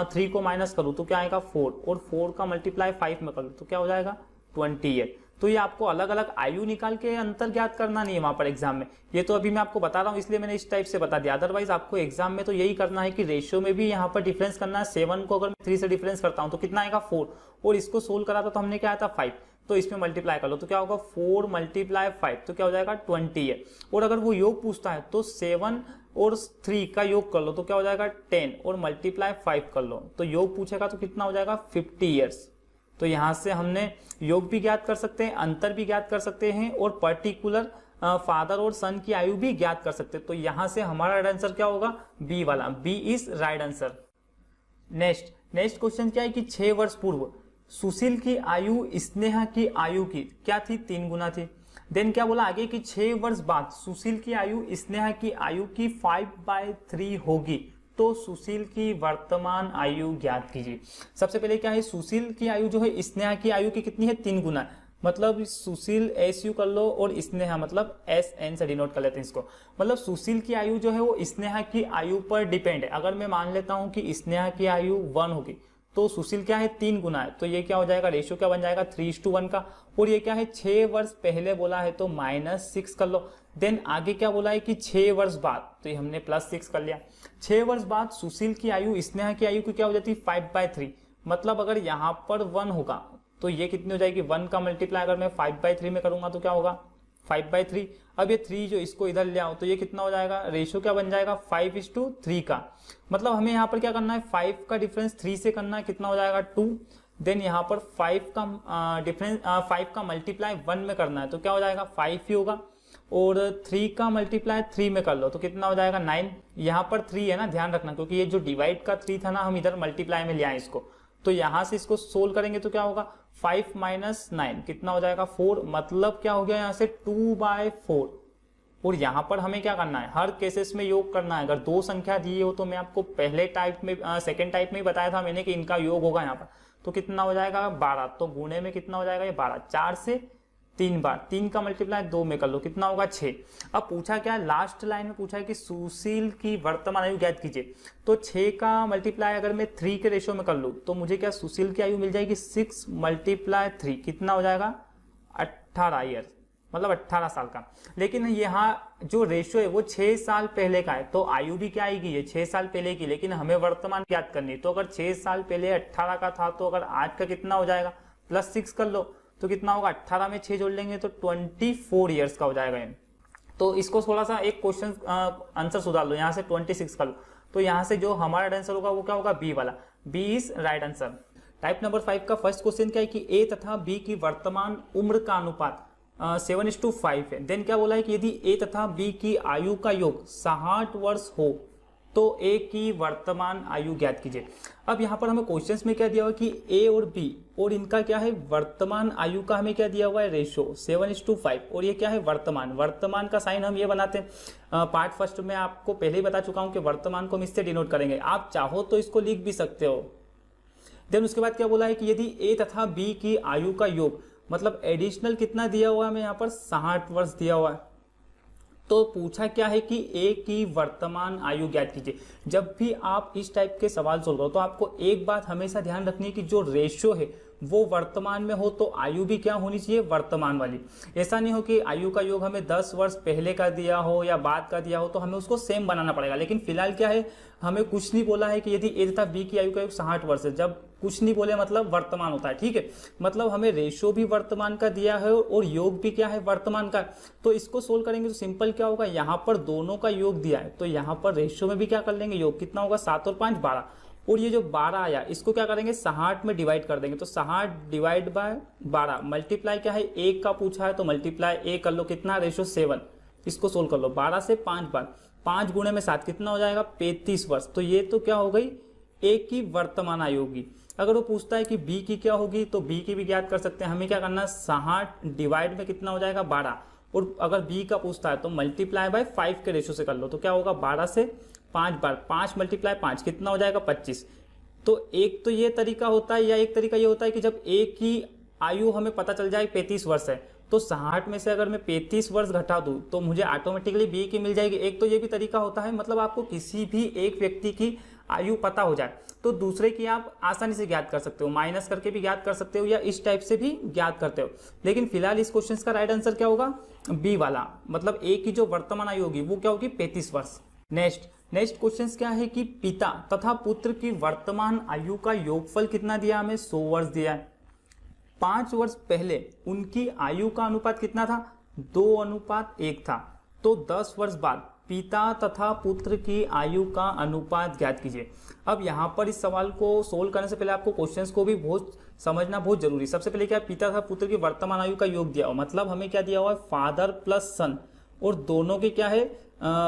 3 को माइनस करूं तो क्या आएगा 4, और 4 का मल्टीप्लाई 5 में करूं तो क्या हो जाएगा 28। तो ये आपको अलग अलग आयु निकाल के अंतर ज्ञात करना नहीं है वहां पर एग्जाम में। ये तो अभी मैं आपको बता रहा हूँ इसलिए मैंने इस टाइप से बता दिया। अदरवाइज आपको एग्जाम में तो यही करना है कि रेशियो में भी यहाँ पर डिफरेंस करना है। 7 को अगर मैं 3 से डिफरेंस करता हूँ तो कितना आएगा 4, और इसको सोल्व करा था तो हमने क्या आया था 5, तो इसमें मल्टीप्लाई कर लो तो क्या होगा 4 × 5, तो क्या हो जाएगा 20 है। और अगर वो योग पूछता है तो 7 और 3 का योग कर लो तो क्या हो जाएगा 10, और मल्टीप्लाई 5 कर लो तो योग पूछेगा तो कितना हो जाएगा 50 ईयर्स। तो यहां से हमने योग भी ज्ञात कर सकते हैं, अंतर भी ज्ञात कर सकते हैं, और पर्टिकुलर फादर और सन की आयु भी ज्ञात कर सकते हैं। तो यहां से हमारा राइट आंसर क्या होगा, बी वाला, B is right answer. Next question क्या है कि 6 वर्ष पूर्व सुशील की आयु स्नेहा की आयु की क्या थी, 3 गुना थी। देन क्या बोला आगे कि 6 वर्ष बाद सुशील की आयु स्नेहा की आयु की 5/3 होगी, तो सुशील की वर्तमान आयु ज्ञात कीजिए। सबसे पहले क्या है, सुशील की आयु जो है स्नेहा की आयु की कितनी है, 3 गुना। मतलब सुशील SU कर लो और स्नेहा मतलब SN से डिनोट कर लेते हैं इसको। मतलब सुशील की आयु जो है वो स्नेहा की आयु पर डिपेंड है। अगर मैं मान लेता हूं कि स्नेहा की आयु 1 होगी तो सुशील क्या है, 3 गुना है, तो ये क्या हो जाएगा, रेशियो क्या बन जाएगा, 3:1 का। और ये क्या है, 6 वर्ष पहले बोला है तो -6 कर लो। देन आगे क्या बोला है कि 6 वर्ष बाद, तो ये हमने +6 कर लिया। 6 वर्ष बाद सुशील की आयु स्नेहा की आयु की क्या हो जाती है, 5/3। मतलब अगर यहाँ पर 1 होगा तो ये कितनी हो जाएगी, 1 का मल्टीप्लाई अगर मैं 5/3 में करूंगा तो क्या होगा, 5/3। अब ये 3 जो इसको इधर ले आओ तो ये कितना हो जाएगा, रेशियो क्या बन जाएगा, 5:3 का। मतलब हमें यहाँ पर क्या करना है, 5 का डिफरेंस 3 से करना है, कितना हो जाएगा 2। देन यहाँ पर 5 का डिफरेंस 5 का मल्टीप्लाई 1 में करना है तो क्या हो जाएगा, 5 ही होगा। और 3 का मल्टीप्लाई 3 में कर लो तो कितना हो जाएगा, 9। यहाँ पर 3 है ना, ध्यान रखना, क्योंकि ये जो डिवाइड का 3 था ना, हम इधर मल्टीप्लाई में ले आए इसको, तो यहां से इसको सोल्व करेंगे तो क्या होगा, 5 - 9 कितना हो जाएगा, 4। मतलब क्या हो गया यहाँ से 2/4। और यहाँ पर हमें क्या करना है, हर केसेस में योग करना है। अगर 2 संख्या दी हो तो मैं आपको पहले टाइप में सेकेंड टाइप में ही बताया था मैंने कि इनका योग होगा यहाँ पर, तो कितना हो जाएगा 12। तो गुणे में कितना हो जाएगा ये 12, 4 से 3 बार, 3 का मल्टीप्लाई 2 में कर लो, कितना होगा 6। अब पूछा क्या है, लास्ट लाइन में पूछा है कि सुशील की वर्तमान आयु ज्ञात कीजिए। तो 6 का मल्टीप्लाई अगर मैं 3 के रेशियो में कर लूँ तो मुझे क्या सुशील की आयु मिल जाएगी, 6 × 3 कितना हो जाएगा, 18 ईयर, मतलब 18 साल का। लेकिन यहाँ जो रेशियो है वो 6 साल पहले का है, तो आयु भी क्या आएगी, ये 6 साल पहले की, लेकिन हमें वर्तमान ज्ञात करनी है। तो अगर 6 साल पहले 18 का था तो अगर आज का कितना हो जाएगा, +6 कर लो तो कितना होगा, 18 में 6 जोड़ लेंगे तो 24 ईयर्स का हो जाएगा। तो इसको थोड़ा सा एक क्वेश्चन आंसर सुधार लो, यहाँ से 26 कर लो, तो यहाँ से जो हमारा आंसर होगा वो क्या होगा, बी वाला, B is right answer. Type number 5 का फर्स्ट क्वेश्चन क्या है कि ए तथा बी की वर्तमान उम्र का अनुपात 7:5 है। देन क्या बोला है कि यदि ए तथा बी की आयु का योग 60 वर्ष हो तो ए की वर्तमान आयु ज्ञात कीजिए। अब यहाँ पर हमें क्वेश्चंस में क्या दिया हुआ है कि ए और बी और इनका क्या है, वर्तमान आयु का हमें क्या दिया हुआ है, रेशो 7:5। और ये क्या है, वर्तमान का साइन हम ये बनाते हैं। पार्ट फर्स्ट में आपको पहले ही बता चुका हूं कि वर्तमान को हम इससे डिनोट करेंगे, आप चाहो तो इसको लिख भी सकते हो। देन उसके बाद क्या बोला है कि यदि ए तथा बी की आयु का योग, मतलब एडिशनल कितना दिया हुआ है हमें यहाँ पर, 60 वर्ष दिया हुआ है। तो पूछा क्या है कि ए की वर्तमान आयु ज्ञात कीजिए। जब भी आप इस टाइप के सवाल सोल्व करो तो आपको एक बात हमेशा ध्यान रखनी है कि जो रेशियो है वो वर्तमान में हो तो आयु भी क्या होनी चाहिए, वर्तमान वाली। ऐसा नहीं हो कि आयु का योग हमें 10 वर्ष पहले का दिया हो या बाद का दिया हो तो हमें उसको सेम बनाना पड़ेगा। लेकिन फिलहाल क्या है, हमें कुछ नहीं बोला है कि यदि ए तथा बी की आयु का योग 60 वर्ष है। जब कुछ नहीं बोले मतलब वर्तमान होता है, ठीक है। मतलब हमें रेशियो भी वर्तमान का दिया है और योग भी क्या है, वर्तमान का। तो इसको सोल्व करेंगे तो सिंपल क्या होगा, यहाँ पर दोनों का योग दिया है तो यहाँ पर रेशियो में भी क्या कर लेंगे, योग कितना होगा, 7 और 5 12। और ये जो 12 आया इसको क्या करेंगे, 60 में डिवाइड कर देंगे। तो 60 डिवाइड बाय 12 मल्टीप्लाई क्या है, 1 का पूछा है तो मल्टीप्लाई 1 कर लो, कितना, रेशियो 7। इसको सोल्व कर लो, 12 से 5 बार, 5 गुणे में 7 कितना हो जाएगा, 35 वर्ष। तो ये तो क्या हो गई, ए की वर्तमान आयु होगी। अगर वो पूछता है कि बी की क्या होगी तो बी की भी ज्ञात कर सकते हैं। हमें क्या करना है, 60 डिवाइड में कितना हो जाएगा, 12। और अगर बी का पूछता है तो मल्टीप्लाई बाय 5 के रेशियो से कर लो, तो क्या होगा, 12 से 5 बार, 5 × 5 कितना हो जाएगा, 25। तो एक तो ये तरीका होता है, या एक तरीका ये होता है कि जब ए की आयु हमें पता चल जाए 35 वर्ष है तो 60 में से अगर मैं 35 वर्ष घटा दूं तो मुझे ऑटोमेटिकली बी की मिल जाएगी। एक तो ये भी तरीका होता है, मतलब आपको किसी भी एक व्यक्ति की आयु पता हो जाए तो दूसरे की आप आसानी से ज्ञात कर सकते हो, माइनस करके भी ज्ञात कर सकते हो या इस टाइप से भी ज्ञात करते हो। लेकिन फिलहाल इस क्वेश्चन का राइट आंसर क्या होगा, बी वाला, मतलब ए की जो वर्तमान आयु होगी वो क्या होगी, 35 वर्ष। नेक्स्ट क्वेश्चन क्या है कि पिता तथा पुत्र की वर्तमान आयु का योगफल कितना दिया, हमें 100 वर्ष दिया है। 5 वर्ष पहले उनकी आयु का अनुपात कितना था, 2:1 था। तो 10 वर्ष बाद पिता तथा पुत्र की आयु का अनुपात ज्ञात कीजिए। अब यहाँ पर इस सवाल को सोल्व करने से पहले आपको क्वेश्चंस को भी बहुत समझना बहुत जरूरी। सबसे पहले क्या, पिता तथा पुत्र की वर्तमान आयु का योग दिया हुआ, मतलब हमें क्या दिया हुआ है, फादर प्लस सन, और दोनों की क्या है,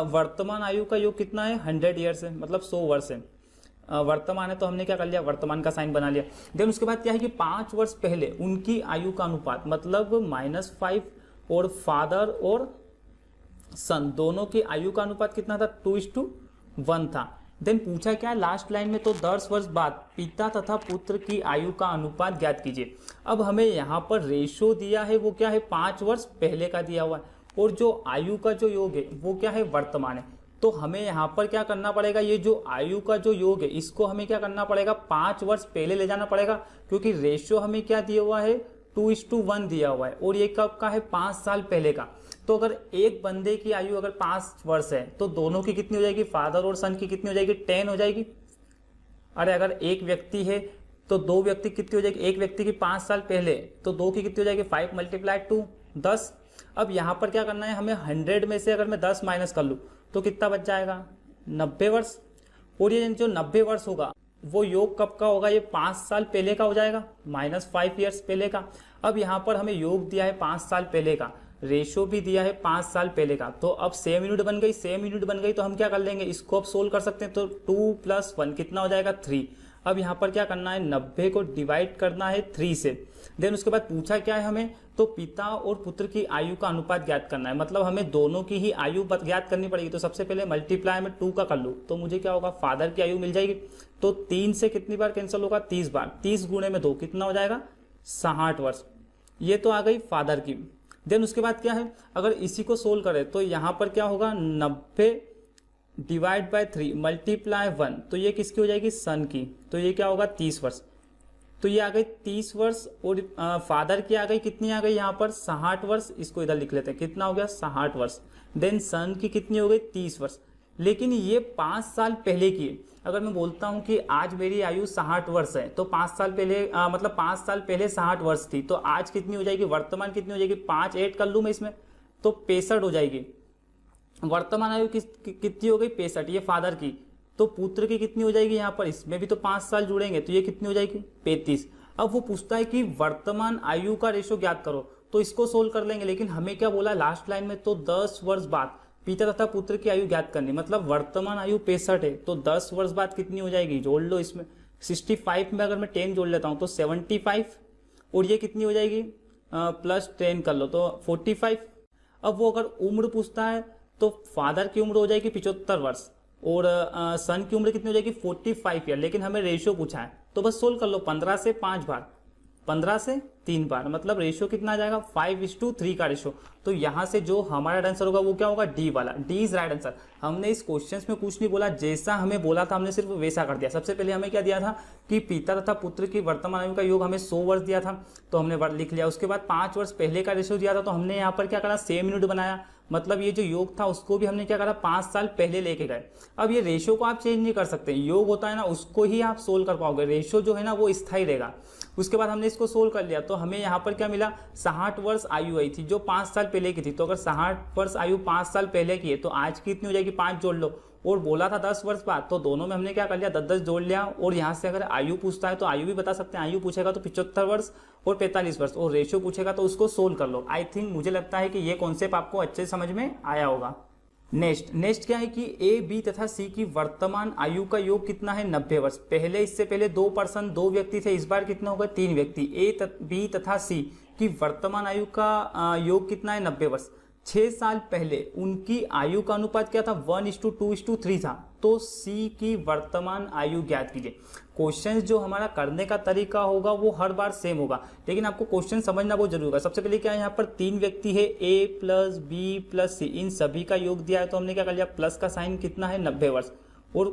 वर्तमान आयु का योग कितना है, 100 ईयर्स है, मतलब 100 वर्ष है। वर्तमान है तो हमने क्या कर लिया, वर्तमान का साइन बना लिया। देन उसके बाद क्या है कि 5 वर्ष पहले उनकी आयु का अनुपात, मतलब -5 और फादर और सन दोनों की आयु का अनुपात कितना था, 2:1 था। देन पूछा क्या है लास्ट लाइन में, तो 10 वर्ष बाद पिता तथा पुत्र की आयु का अनुपात ज्ञात कीजिए। अब हमें यहाँ पर रेशो दिया है वो क्या है, 5 वर्ष पहले का दिया हुआ है, और जो आयु का जो योग है वो क्या है, वर्तमान है। तो हमें यहाँ पर क्या करना पड़ेगा, ये जो आयु का जो योग है इसको हमें क्या करना पड़ेगा, 5 वर्ष पहले ले जाना पड़ेगा, क्योंकि रेशियो हमें क्या दिया हुआ है, 2:1 दिया हुआ है, और ये कब का है, 5 साल पहले का। तो अगर एक बंदे की आयु अगर 5 वर्ष है तो दोनों की कितनी हो जाएगी, फादर और सन की कितनी हो जाएगी, 10 हो जाएगी। अरे अगर एक व्यक्ति है तो 2 व्यक्ति कितनी हो जाएगी, एक व्यक्ति की 5 साल पहले तो 2 की कितनी हो जाएगी, 5 × 2 10। अब यहाँ पर क्या करना है हमें, 100 में से अगर मैं 10 माइनस कर लूँ तो कितना बच जाएगा, 90 वर्ष। और ये जो 90 वर्ष होगा वो योग कब का होगा, ये 5 साल पहले का हो जाएगा, -5 ईयर्स पहले का। अब यहाँ पर हमें योग दिया है 5 साल पहले का, रेशो भी दिया है 5 साल पहले का। तो अब सेम यूनिट बन गई, सेम यूनिट बन गई तो हम क्या कर लेंगे, इसको अब सोल्व कर सकते हैं। तो 2 + 1 कितना हो जाएगा, 3। अब यहाँ पर क्या करना है, 90 को डिवाइड करना है 3 से। देन उसके बाद पूछा क्या है हमें, तो पिता और पुत्र की आयु का अनुपात ज्ञात करना है, मतलब हमें दोनों की ही आयु ज्ञात करनी पड़ेगी। तो सबसे पहले मल्टीप्लाई में 2 का कर लूँ तो मुझे क्या होगा, फादर की आयु मिल जाएगी। तो 3 से कितनी बार कैंसिल होगा, 30 बार। 30 × 2 कितना हो जाएगा, 60 वर्ष। ये तो आ गई फादर की। देन उसके बाद क्या है, अगर इसी को सोल्व करें तो यहाँ पर क्या होगा, 90 डिवाइड बाय 3 मल्टीप्लाई 1, तो ये किसकी हो जाएगी, सन की। तो ये क्या होगा, 30 वर्ष। तो ये आ गई 30 वर्ष, और फादर की आ गई कितनी आ गई यहाँ पर, 60 वर्ष। इसको इधर लिख लेते हैं, कितना हो गया, 60 वर्ष। देन सन की कितनी हो गई, 30 वर्ष। लेकिन ये 5 साल पहले की है। अगर मैं बोलता हूँ कि आज मेरी आयु 60 वर्ष है तो 5 साल पहले मतलब 5 साल पहले 60 वर्ष थी, तो आज कितनी हो जाएगी, वर्तमान कितनी हो जाएगी, 5 ऐड कर लूँ मैं इसमें तो 65 हो जाएगी। वर्तमान आयु कितनी हो गई, 65। ये फादर की। तो पुत्र की कितनी हो जाएगी, यहाँ पर इसमें भी तो 5 साल जुड़ेंगे तो ये कितनी हो जाएगी, 35। अब वो पूछता है कि वर्तमान आयु का रेशो ज्ञात करो, तो इसको सोल्व कर लेंगे। लेकिन हमें क्या बोला लास्ट लाइन में, तो 10 वर्ष बाद पिता तथा पुत्र की आयु ज्ञात करनी, मतलब वर्तमान आयु 65 है तो 10 वर्ष बाद कितनी हो जाएगी, जोड़ लो इसमें। 65 में अगर मैं 10 जोड़ लेता हूँ तो 75, और ये कितनी हो जाएगी, प्लस 10 कर लो तो 45। अब वो अगर उम्र पूछता है तो फादर की उम्र हो जाएगी 75 वर्ष, और सन की उम्र कितनी हो जाएगी, 45 ईयर। लेकिन हमें रेशियो पूछा है तो बस सोल्व कर लो, 15 से 5 बार, 15 से 3 बार, मतलब रेशियो कितना आ जाएगा, 5:3 का रेशियो। तो यहाँ से जो हमारा आंसर होगा वो क्या होगा, डी वाला। D is right answer. हमने इस क्वेश्चन में कुछ नहीं बोला, जैसा हमें बोला था हमने सिर्फ वैसा कर दिया। सबसे पहले हमें क्या दिया था कि पिता तथा पुत्र की वर्तमान आयु का योग हमें 100 वर्ष दिया था तो हमने वर्ष लिख लिया। उसके बाद 5 वर्ष पहले का रेशियो दिया था तो हमने यहाँ पर क्या करा, सेम यूनिट बनाया, मतलब ये जो योग था उसको भी हमने क्या करा, 5 साल पहले लेके गए। अब ये रेशियो को आप चेंज नहीं कर सकते, योग होता है ना उसको ही आप सोल्व कर पाओगे, रेशियो जो है ना वो स्थायी रहेगा। उसके बाद हमने इसको सोल्व कर लिया तो हमें यहाँ पर क्या मिला, 60 वर्ष आयु आई थी जो 5 साल पहले की थी। तो अगर 60 वर्ष आयु 5 साल पहले की है तो आज की कितनी हो जाएगी, 5 जोड़ लो। और बोला था 10 वर्ष बाद, तो दोनों में हमने क्या कर लिया, 10-10 जोड़ लिया। और यहाँ से अगर आयु पूछता है तो आयु भी बता सकते हैं, आयु पूछेगा तो 75 वर्ष और 45 वर्ष, और रेशियो पूछेगा तो उसको सोल्व कर लो। आई थिंक मुझे लगता है कि ये कॉन्सेप्ट आपको अच्छे से समझ में आया होगा। नेक्स्ट क्या है कि ए, बी तथा सी की वर्तमान आयु का योग कितना है, 90 वर्ष। पहले इससे पहले 2 व्यक्ति थे, इस बार कितना होगा, 3 व्यक्ति। ए, बी तथा सी की वर्तमान आयु का योग कितना है, 90 वर्ष। 6 साल पहले उनकी आयु का अनुपात क्या था, 1:2:3 था। तो सी की वर्तमान आयु ज्ञात कीजिए। क्वेश्चन जो हमारा करने का तरीका होगा वो हर बार सेम होगा, लेकिन आपको क्वेश्चन समझना बहुत जरूरी होगा। सबसे पहले क्या है, यहाँ पर 3 व्यक्ति है, ए प्लस बी प्लस सी, इन सभी का योग दिया है तो हमने क्या कर लिया, प्लस का साइन कितना है, 90 वर्ष। और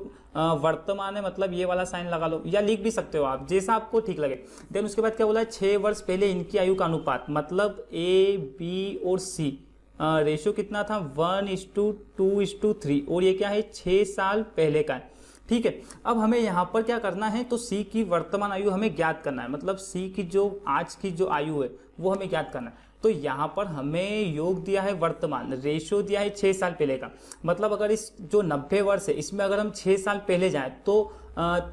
वर्तमान है मतलब ये वाला साइन लगा लो, या लिख भी सकते हो आप, जैसा आपको ठीक लगे। देन उसके बाद क्या बोला है, 6 वर्ष पहले इनकी आयु का अनुपात, मतलब ए, बी और सी रेशियो कितना था, 1:2:3, और ये क्या है, 6 साल पहले का है। ठीक है, अब हमें यहाँ पर क्या करना है, तो सी की वर्तमान आयु हमें ज्ञात करना है, मतलब सी की जो आज की जो आयु है वो हमें ज्ञात करना है। तो यहाँ पर हमें योग दिया है वर्तमान, रेशियो दिया है 6 साल पहले का, मतलब अगर इस जो 90 वर्ष है इसमें अगर हम 6 साल पहले जाएं तो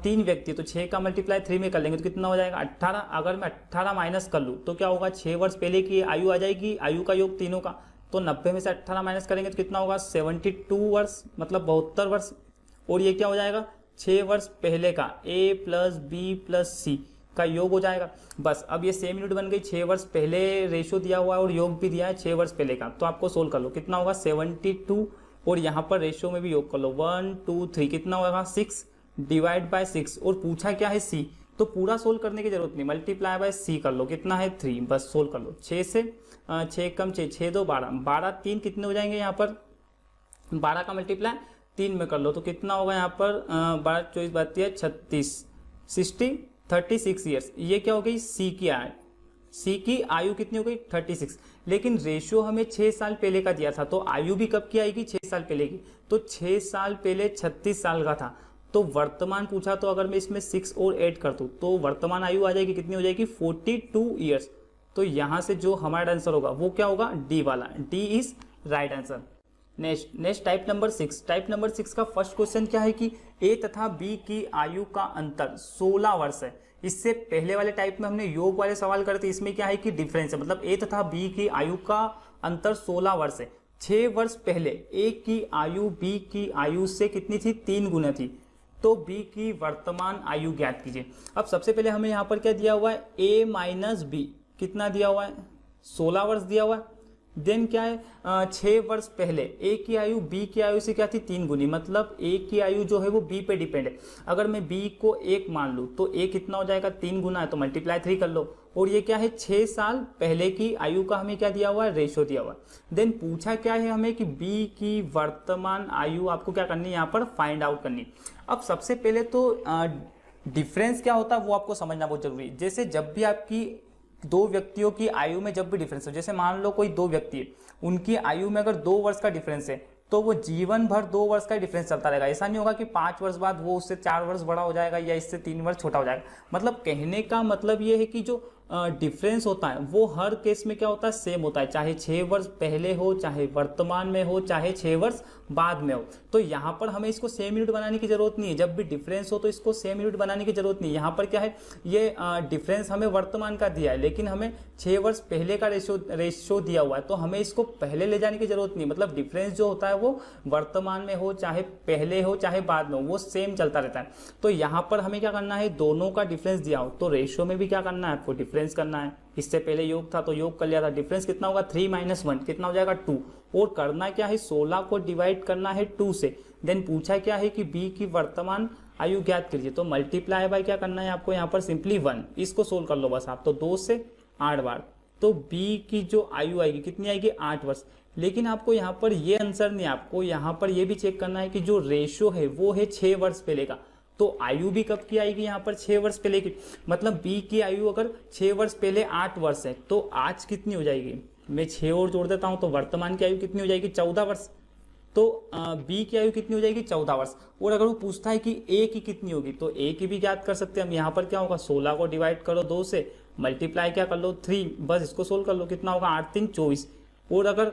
3 व्यक्ति, तो 6 का मल्टीप्लाई 3 में कर लेंगे तो कितना हो जाएगा, 18। अगर मैं 18 माइनस कर लूँ तो क्या होगा, 6 वर्ष पहले की आयु आ जाएगी, आयु का योग तीनों का। तो 90 में से 18 माइनस करेंगे तो कितना होगा, 72 वर्ष, मतलब 72 वर्ष। और ये क्या हो जाएगा, 6 वर्ष पहले का A प्लस बी प्लस सी का योग हो जाएगा। बस अब ये सेम यूनिट बन गई। 6 वर्ष पहले रेशो दिया हुआ है और योग भी दिया है 6 वर्ष पहले का, तो आपको सोल्व कर लो कितना होगा 72 और यहाँ पर रेशो में भी योग कर लो 1 2 3 कितना होगा 6 डिवाइड बाय 6 और पूछा क्या है सी, तो पूरा सोल्व करने की जरूरत नहीं, मल्टीप्लाई बाय सी कर लो कितना है 3, बस सोल्व कर लो। 6 से 6 कम 6 6 2 12 12 3 कितने हो जाएंगे यहाँ पर 12 का मल्टीप्लाई 3 में कर लो तो कितना होगा यहाँ पर 12 24 32 36 36 ईयर्स। ये क्या हो गई सी की आयु, सी की आयु कितनी हो गई 36। लेकिन रेशियो हमें 6 साल पहले का दिया था, तो आयु भी कब की आएगी 6 साल पहले की, तो 6 साल पहले 36 साल का था, तो वर्तमान पूछा तो अगर मैं इसमें 6 और ऐड कर दूं तो वर्तमान आयु आ जाएगी कितनी हो जाएगी 42 ईयर्स। तो यहां से जो हमारा आंसर होगा वो क्या होगा डी वाला, D is right answer. Next type number 6। Type number 6 का फर्स्ट क्वेश्चन क्या है कि ए तथा बी की आयु का अंतर 16 वर्ष है। इससे पहले वाले टाइप में हमने योग वाले सवाल करे थे, इसमें क्या है कि डिफरेंस है, मतलब ए तथा बी की आयु का अंतर 16 वर्ष है। 6 वर्ष पहले ए की आयु बी की आयु से कितनी थी 3 गुना थी, तो बी की वर्तमान आयु ज्ञात कीजिए। अब सबसे पहले हमें यहाँ पर क्या दिया हुआ है ए माइनस बी कितना दिया हुआ है 16 वर्ष दिया हुआ है। देन क्या है 6 वर्ष पहले ए की आयु बी की आयु से क्या थी 3 गुनी, मतलब ए की आयु जो है वो बी पे डिपेंड है। अगर मैं बी को 1 मान लूँ तो ए कितना हो जाएगा 3 गुना है, तो मल्टीप्लाई 3 कर लो। और ये क्या है 6 साल पहले की आयु का हमें क्या दिया हुआ है रेशो दिया हुआ है। देन पूछा क्या है हमें कि बी की वर्तमान आयु आपको क्या करनी है यहाँ पर फाइंड आउट करनी। अब सबसे पहले तो डिफरेंस क्या होता है वो आपको समझना बहुत जरूरी है। जैसे जब भी आपकी दो व्यक्तियों की आयु में जब भी डिफरेंस हो, जैसे मान लो कोई 2 व्यक्ति है, उनकी आयु में अगर 2 वर्ष का डिफरेंस है तो वो जीवन भर 2 वर्ष का डिफरेंस चलता रहेगा। ऐसा नहीं होगा कि 5 वर्ष बाद वो उससे 4 वर्ष बड़ा हो जाएगा या इससे 3 वर्ष छोटा हो जाएगा। मतलब कहने का मतलब ये है कि जो डिफरेंस होता है वो हर केस में क्या होता है सेम होता है, चाहे 6 वर्ष पहले हो, चाहे वर्तमान में हो, चाहे 6 वर्ष बाद में हो। तो यहाँ पर हमें इसको सेम यूनिट बनाने की जरूरत नहीं है, जब भी डिफरेंस हो तो इसको सेम यूनिट बनाने की जरूरत नहीं है। यहाँ पर क्या है ये डिफरेंस हमें वर्तमान का दिया है, लेकिन हमें 6 वर्ष पहले का रेशो दिया हुआ है, तो हमें इसको पहले ले जाने की जरूरत नहीं। मतलब डिफरेंस जो होता है वो वर्तमान में हो, चाहे पहले हो, चाहे बाद में हो, वो सेम चलता रहता है। तो यहाँ पर हमें क्या करना है दोनों का डिफरेंस दिया हो तो रेशो में भी क्या करना है आपको डिफरेंस करना है। इससे पहले योग था तो योग कर लिया था, डिफरेंस कितना होगा 3 - 1 कितना हो जाएगा 2, और करना क्या है 16 को डिवाइड करना है 2 से। देन पूछा क्या है कि बी की वर्तमान आयु ज्ञात कीजिए, तो मल्टीप्लाई बाय क्या करना है आपको यहाँ पर सिंपली 1, इसको सोल्व कर लो बस आप। तो 2 से 8 बार, तो बी की जो आयु आएगी कितनी आएगी 8 वर्ष। लेकिन आपको यहाँ पर ये आंसर नहीं, आपको यहाँ पर ये भी चेक करना है कि जो रेशो है वो है 6 वर्ष पहले का, तो आयु भी कब की आएगी यहाँ पर 6 वर्ष पहले की। मतलब बी की आयु अगर 6 वर्ष पहले 8 वर्ष है तो आज कितनी हो जाएगी, मैं 6 और जोड़ देता हूँ तो वर्तमान की आयु कितनी हो जाएगी 14 वर्ष। तो बी की आयु कितनी हो जाएगी 14 वर्ष। और अगर वो पूछता है कि ए की कितनी होगी तो ए की भी ज्ञात कर सकते हैं हम। यहाँ पर क्या होगा 16 को डिवाइड करो 2 से, मल्टीप्लाई क्या कर लो 3, बस इसको सोल्व कर लो कितना होगा 8 3 24। और अगर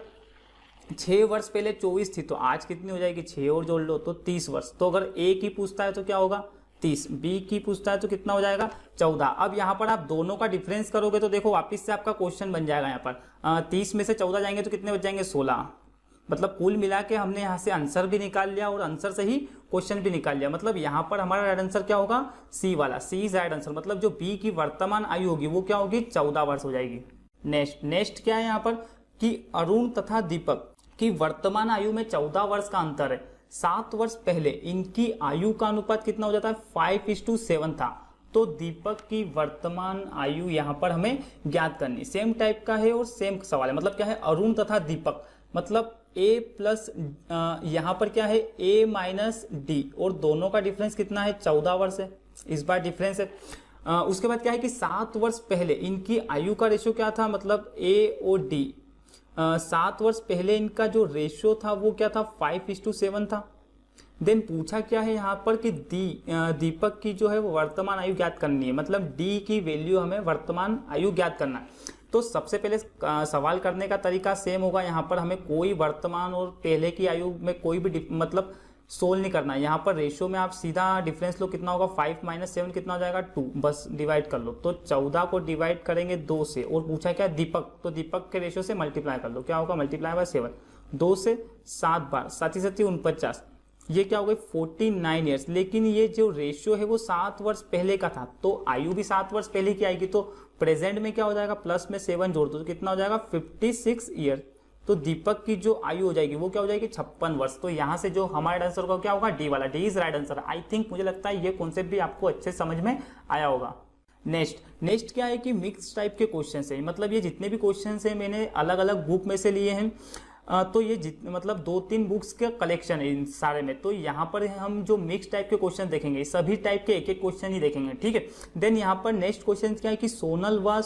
6 वर्ष पहले 24 थी तो आज कितनी हो जाएगी 6 और जोड़ लो तो 30 वर्ष। तो अगर ए की पूछता है तो क्या होगा 30, बी की पूछता है तो कितना हो जाएगा 14। अब यहाँ पर आप दोनों का डिफरेंस करोगे तो देखो वापस से आपका क्वेश्चन बन जाएगा। यहाँ पर 30 में से 14 जाएंगे तो कितने बच जाएंगे 16। मतलब कुल मिला के हमने यहाँ से आंसर भी निकाल लिया और आंसर से ही क्वेश्चन भी निकाल लिया। मतलब यहाँ पर हमारा राइट आंसर क्या होगा सी वाला, सी इज राइट आंसर। मतलब जो बी की वर्तमान आयु होगी वो क्या होगी 14 वर्ष हो जाएगी। नेक्स्ट क्या है यहाँ पर कि अरुण तथा दीपक की वर्तमान आयु में 14 वर्ष का अंतर है। 7 वर्ष पहले इनकी आयु का अनुपात कितना हो जाता है 5:7 था। तो दीपक की वर्तमान आयु यहाँ पर हमें ज्ञात करनी। सेम टाइप का है और सेम सवाल है। मतलब क्या है अरुण तथा दीपक, मतलब ए प्लस यहाँ पर क्या है ए माइनस डी, और दोनों का डिफरेंस कितना है 14 वर्ष है, इस बार डिफरेंस है। उसके बाद क्या है कि 7 वर्ष पहले इनकी आयु का रेशियो क्या था, मतलब ए और डी। 7 वर्ष पहले इनका जो रेशियो था वो क्या था 5:7 था। देन पूछा क्या है यहाँ पर कि दीपक की जो है वो वर्तमान आयु ज्ञात करनी है। मतलब डी की वैल्यू हमें वर्तमान आयु ज्ञात करना है। तो सबसे पहले सवाल करने का तरीका सेम होगा। यहाँ पर हमें कोई वर्तमान और पहले की आयु में कोई भी मतलब सोल्व नहीं करना है। यहाँ पर रेशियो में आप सीधा डिफरेंस लो, कितना होगा 5 - 7 कितना हो जाएगा 2, बस डिवाइड कर लो। तो 14 को डिवाइड करेंगे 2 से, और पूछा क्या दीपक, तो दीपक के रेशियो से मल्टीप्लाई कर लो, क्या होगा मल्टीप्लाई बाय 7, 2 से 7 बार, 7 × 7 = 49, ये क्या हो गई 49 ईयर्स, लेकिन ये जो रेशियो है वो 7 वर्ष पहले का था, तो आयु भी 7 वर्ष पहले की आएगी, तो प्रेजेंट में क्या हो जाएगा, प्लस में 7 जोड़ दो तो कितना हो जाएगा 56 ईयर। तो दीपक की जो आयु हो जाएगी वो क्या हो जाएगी 56 वर्ष। तो यहाँ से जो हमारा आंसर होगा क्या होगा, डी वाला, D is right answer. I think, मुझे लगता है ये कॉन्सेप्ट भी आपको अच्छे समझ में आया होगा। नेक्स्ट क्या है कि मिक्स टाइप के क्वेश्चन है, मतलब ये जितने भी क्वेश्चन है मैंने अलग अलग बुक में से लिए हैं, तो ये मतलब 2-3 बुक्स का कलेक्शन है इन सारे में। तो यहाँ पर हम जो मिक्स टाइप के क्वेश्चन देखेंगे, सभी टाइप के एक एक क्वेश्चन ही देखेंगे, ठीक है। देन यहाँ पर नेक्स्ट क्वेश्चन क्या है कि सोनल व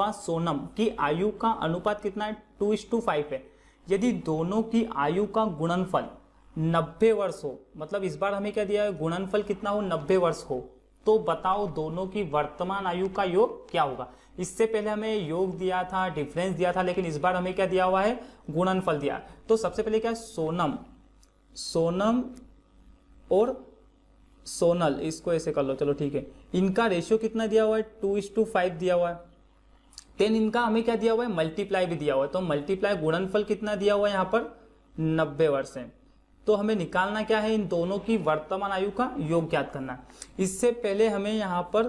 सोनम की आयु का अनुपात कितना है, 2:5 है। यदि दोनों की आयु का गुणनफल 90 वर्ष हो, मतलब इस बार हमें क्या दिया है, गुणनफल कितना हो, 90 वर्ष हो, तो बताओ दोनों की वर्तमान आयु का योग क्या होगा। इससे पहले हमें योग दिया था, डिफरेंस दिया था, लेकिन इस बार हमें क्या दिया हुआ है, गुणनफल दिया। तो सबसे पहले क्या है, सोनम और सोनल, इसको ऐसे कर लो, चलो ठीक है। इनका रेशियो कितना दिया हुआ है, 2:5 दिया हुआ है। देन इनका हमें क्या दिया हुआ है, मल्टीप्लाई भी दिया हुआ है, तो मल्टीप्लाई गुणनफल कितना दिया हुआ है यहाँ पर, 90 वर्ष है। तो हमें निकालना क्या है, इन दोनों की वर्तमान आयु का योग ज्ञात करना है। इससे पहले हमें यहाँ पर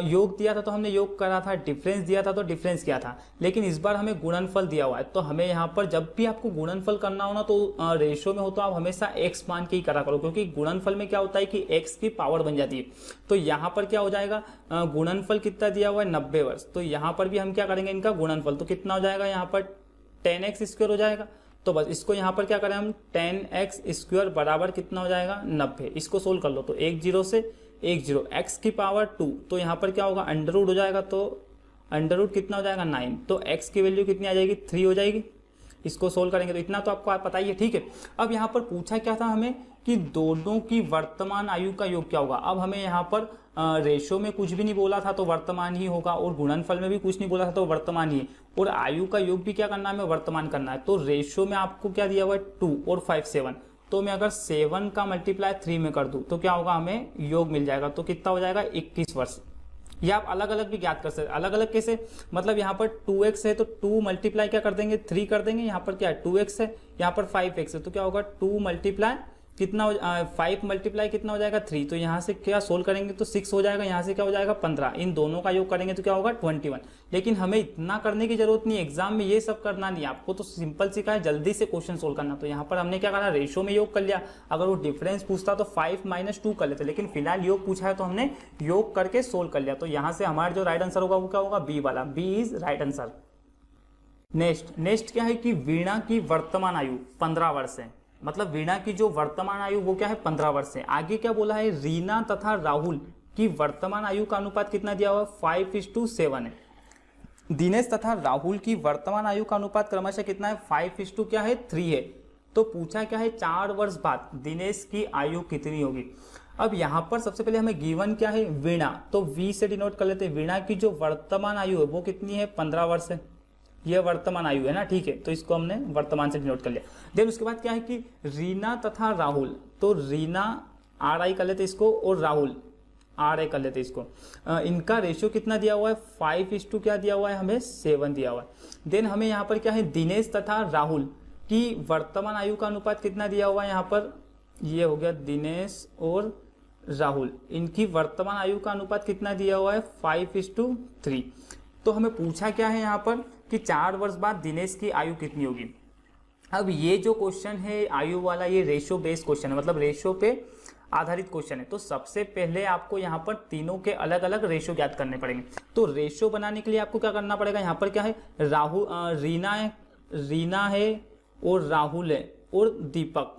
योग दिया था तो हमने योग करा था, डिफरेंस दिया था तो डिफरेंस किया था, लेकिन इस बार हमें गुणनफल दिया हुआ है। तो हमें यहाँ पर जब भी आपको गुणनफल करना हो ना, तो रेशियो में हो तो आप हमेशा x मान के ही करा करो, क्योंकि गुणनफल में क्या होता है कि x की पावर बन जाती है। तो यहाँ पर क्या हो जाएगा, गुणनफल कितना दिया हुआ है, 90 वर्ष। तो यहाँ पर भी हम क्या करेंगे, इनका गुणनफल, तो कितना हो जाएगा यहाँ पर 10x² हो जाएगा। तो बस इसको यहाँ पर क्या करें हम, 10x² बराबर कितना हो जाएगा, 90। इसको सोल्व कर लो, तो 1 0 से 1 0, x की पावर 2, तो यहाँ पर क्या होगा, अंडर रूट हो जाएगा, तो अंडर रूट कितना हो जाएगा 9, तो x की वैल्यू कितनी आ जाएगी, 3 हो जाएगी। इसको सोल्व करेंगे तो इतना तो आपको पता ही है, ठीक है। अब यहाँ पर पूछा क्या था हमें कि दोनों की वर्तमान आयु का योग क्या होगा। अब हमें यहाँ पर रेशो में कुछ भी नहीं बोला था तो वर्तमान ही होगा, और गुणनफल में भी कुछ नहीं बोला था तो वर्तमान ही है, और आयु का योग भी क्या करना है, हमें वर्तमान करना है। तो रेशो में आपको क्या दिया हुआ है, 2 और 5 7, तो मैं अगर 7 का मल्टीप्लाई 3 में कर दूं तो क्या होगा, हमें योग मिल जाएगा। तो कितना हो जाएगा, 21 वर्ष। ये आप अलग अलग भी ज्ञात कर सकते हैं। अलग अलग कैसे, मतलब यहाँ पर 2x है तो 2 मल्टीप्लाई क्या कर देंगे, 3 कर देंगे। यहाँ पर क्या है, 2x है, यहाँ पर 5x है, तो क्या होगा, 2 मल्टीप्लाई कितना 5 मल्टीप्लाई कितना हो जाएगा, 3। तो यहाँ से क्या सोल्व करेंगे तो 6 हो जाएगा, यहाँ से क्या हो जाएगा 15। इन दोनों का योग करेंगे तो क्या होगा 21। लेकिन हमें इतना करने की जरूरत नहीं है, एग्जाम में ये सब करना नहीं है आपको, तो सिंपल सिखा है जल्दी से क्वेश्चन सोल्व करना। तो यहाँ पर हमने क्या करा, रेशो में योग कर लिया। अगर वो डिफरेंस पूछता तो 5 - 2 कर लेते, लेकिन फिलहाल योग पूछा है तो हमने योग करके सोल्व कर लिया। तो यहाँ से हमारा जो राइट आंसर होगा वो क्या होगा, बी वाला, B is right answer. Next क्या है कि वीणा की वर्तमान आयु 15 वर्ष है, मतलब वीणा की जो वर्तमान आयु वो क्या है, 15 वर्ष है। आगे क्या बोला है, रीना तथा राहुल की वर्तमान आयु का अनुपात कितना दिया हुआ है, 5:7 है। दिनेश तथा राहुल की वर्तमान आयु का अनुपात क्रमशः कितना है, 5:3 है। तो पूछा क्या है, 4 वर्ष बाद दिनेश की आयु कितनी होगी। अब यहाँ पर सबसे पहले हमें गिवन क्या है, वीणा, तो वी से डिनोट कर लेते हैं। वीणा की जो वर्तमान आयु है वो कितनी है, 15 वर्ष है। यह वर्तमान आयु है ना, ठीक है, तो इसको हमने वर्तमान से डिनोट कर लिया। देन उसके बाद क्या है कि रीना तथा राहुल, तो रीना RI कर लेते इसको, और राहुल RA कर लेते इसको। इनका रेशियो कितना दिया हुआ है, 5:, क्या दिया हुआ है हमें, 7 दिया हुआ है। देन हमें यहाँ पर क्या है, दिनेश तथा राहुल की वर्तमान आयु का अनुपात कितना दिया हुआ है, यहाँ पर ये हो गया दिनेश और राहुल, इनकी वर्तमान आयु का अनुपात कितना दिया हुआ है, 5:3। तो हमें पूछा क्या है यहाँ पर कि 4 वर्ष बाद दिनेश की आयु कितनी होगी। अब ये जो क्वेश्चन है आयु वाला, ये रेशियो बेस्ड क्वेश्चन है, मतलब रेशियो पे आधारित क्वेश्चन है। तो सबसे पहले आपको यहाँ पर तीनों के अलग अलग रेशियो ज्ञात करने पड़ेंगे। तो रेशियो बनाने के लिए आपको क्या करना पड़ेगा, यहाँ पर क्या है, रीना है और राहुल है और दीपक,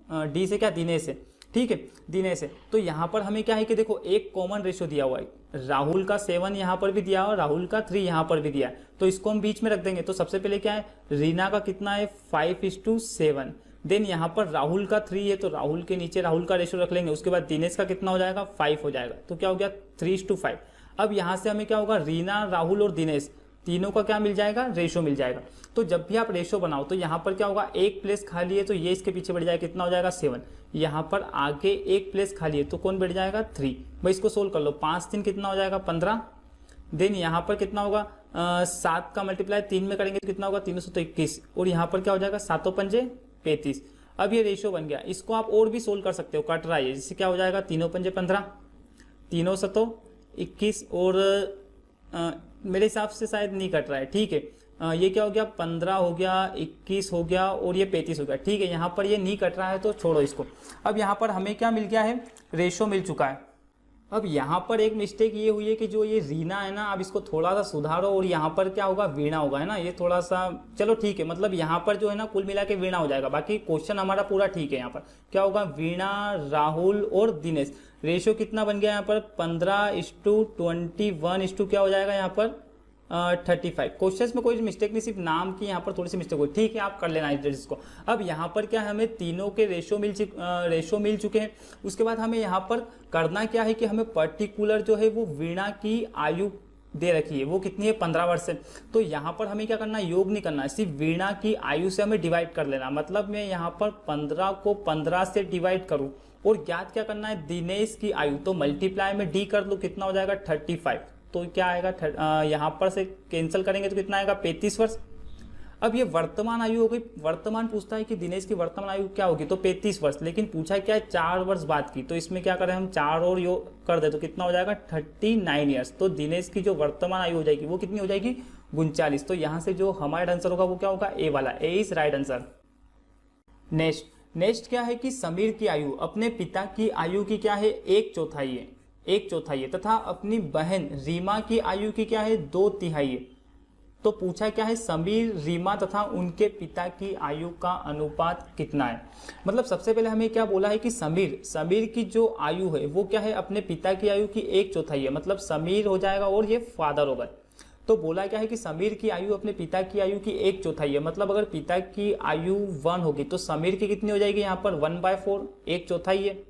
डी से क्या, दिनेश है, ठीक है, दिनेश है। तो यहाँ पर हमें क्या है कि देखो एक कॉमन रेशियो दिया हुआ है, राहुल का 7 यहाँ पर भी दिया हुआ, राहुल का 3 यहाँ पर भी दिया है, तो इसको हम बीच में रख देंगे। तो सबसे पहले क्या है, रीना का कितना है, 5:7। देन यहाँ पर राहुल का 3 है, तो राहुल के नीचे राहुल का रेशियो रख लेंगे। उसके बाद दिनेश का कितना हो जाएगा, 5 हो जाएगा, तो क्या हो गया 3:5। अब यहाँ से हमें क्या होगा, रीना, राहुल और दिनेश तीनों का क्या मिल जाएगा, रेशो मिल जाएगा। तो जब भी आप रेशो बनाओ तो यहाँ पर क्या होगा, एक प्लेस खाली है तो ये इसके पीछे बढ़ जाएगा, कितना हो जाएगा 7। यहाँ पर आगे एक प्लेस खाली है तो कौन बढ़ जाएगा 3। भाई इसको सोल्व कर लो, 5 3 कितना हो जाएगा 15। देन यहाँ पर कितना होगा, 7 का मल्टीप्लाई 3 में करेंगे तो कितना होगा 321, और यहाँ पर क्या हो जाएगा 7 5 35। अब ये रेशियो बन गया, इसको आप और भी सोल्व कर सकते हो, कट रहा है जिससे क्या हो जाएगा, तीनों पंजे 15, तीनों सतो 21 और मेरे हिसाब से शायद नहीं कट रहा है, ठीक है। ये क्या हो गया, 15 हो गया, 21 हो गया और ये 35 हो गया, ठीक है। यहाँ पर ये नहीं कट रहा है तो छोड़ो इसको। अब यहाँ पर हमें क्या मिल गया है, रेशो मिल चुका है। अब यहाँ पर एक मिस्टेक ये हुई है कि जो ये रीना है ना, अब इसको थोड़ा सा सुधारो और यहाँ पर क्या होगा, वीणा होगा, है ना। ये थोड़ा सा चलो ठीक है, मतलब यहाँ पर जो है ना कुल मिला के वीणा हो जाएगा, बाकी क्वेश्चन हमारा पूरा ठीक है। यहाँ पर क्या होगा, वीणा, राहुल और दिनेश। रेशियो कितना बन गया यहाँ पर, 15:21 क्या हो जाएगा यहाँ पर 35। क्वेश्चन में कोई मिस्टेक नहीं, सिर्फ नाम की यहाँ पर थोड़ी सी मिस्टेक हुई, ठीक है, आप कर लेना इसको। अब यहाँ पर क्या है, हमें तीनों के रेशो मिल चुके हैं। उसके बाद हमें यहाँ पर करना क्या है कि हमें पर्टिकुलर जो है वो वीणा की आयु दे रखी है, वो कितनी है, 15 वर्ष है। तो यहाँ पर हमें क्या करना है, योग नहीं करना है, सिर्फ वीणा की आयु से हमें डिवाइड कर लेना। मतलब मैं यहाँ पर 15 को 15 से डिवाइड करूँ और ज्ञात क्या करना है, दिनेश की आयु, तो मल्टीप्लाई में डी कर लूँ, कितना हो जाएगा 35। तो क्या आएगा, यहाँ पर से कैंसिल करेंगे तो कितना आएगा 35 वर्ष। अब ये वर्तमान आयु हो गई, वर्तमान पूछता है कि दिनेश की वर्तमान आयु क्या होगी, तो 35 वर्ष, लेकिन पूछा क्या है 4 वर्ष बाद की, तो इसमें क्या करें हम 4 और योग कर दे तो कितना हो जाएगा 39 ईयर्स। तो दिनेश की जो वर्तमान आयु हो जाएगी वो कितनी हो जाएगी 39। तो यहाँ से जो हमारा आंसर होगा वो क्या होगा, ए वाला, ए इज राइट आंसर। नेक्स्ट क्या है कि समीर की आयु अपने पिता की आयु की क्या है, 1/4 है, 1/4 है, तथा अपनी बहन रीमा की आयु की क्या है 2/3 है। तो पूछा क्या है, समीर, रीमा तथा उनके पिता की आयु का अनुपात कितना है। मतलब सबसे पहले हमें क्या बोला है कि समीर की जो आयु है वो क्या है, अपने पिता की आयु की 1/4 है, मतलब समीर हो जाएगा और ये फादर होगा। तो बोला क्या है कि समीर की आयु अपने पिता की आयु की 1/4 है, मतलब अगर पिता की आयु 1 होगी तो समीर की कितनी हो जाएगी यहाँ पर 1/4, 1/4 है।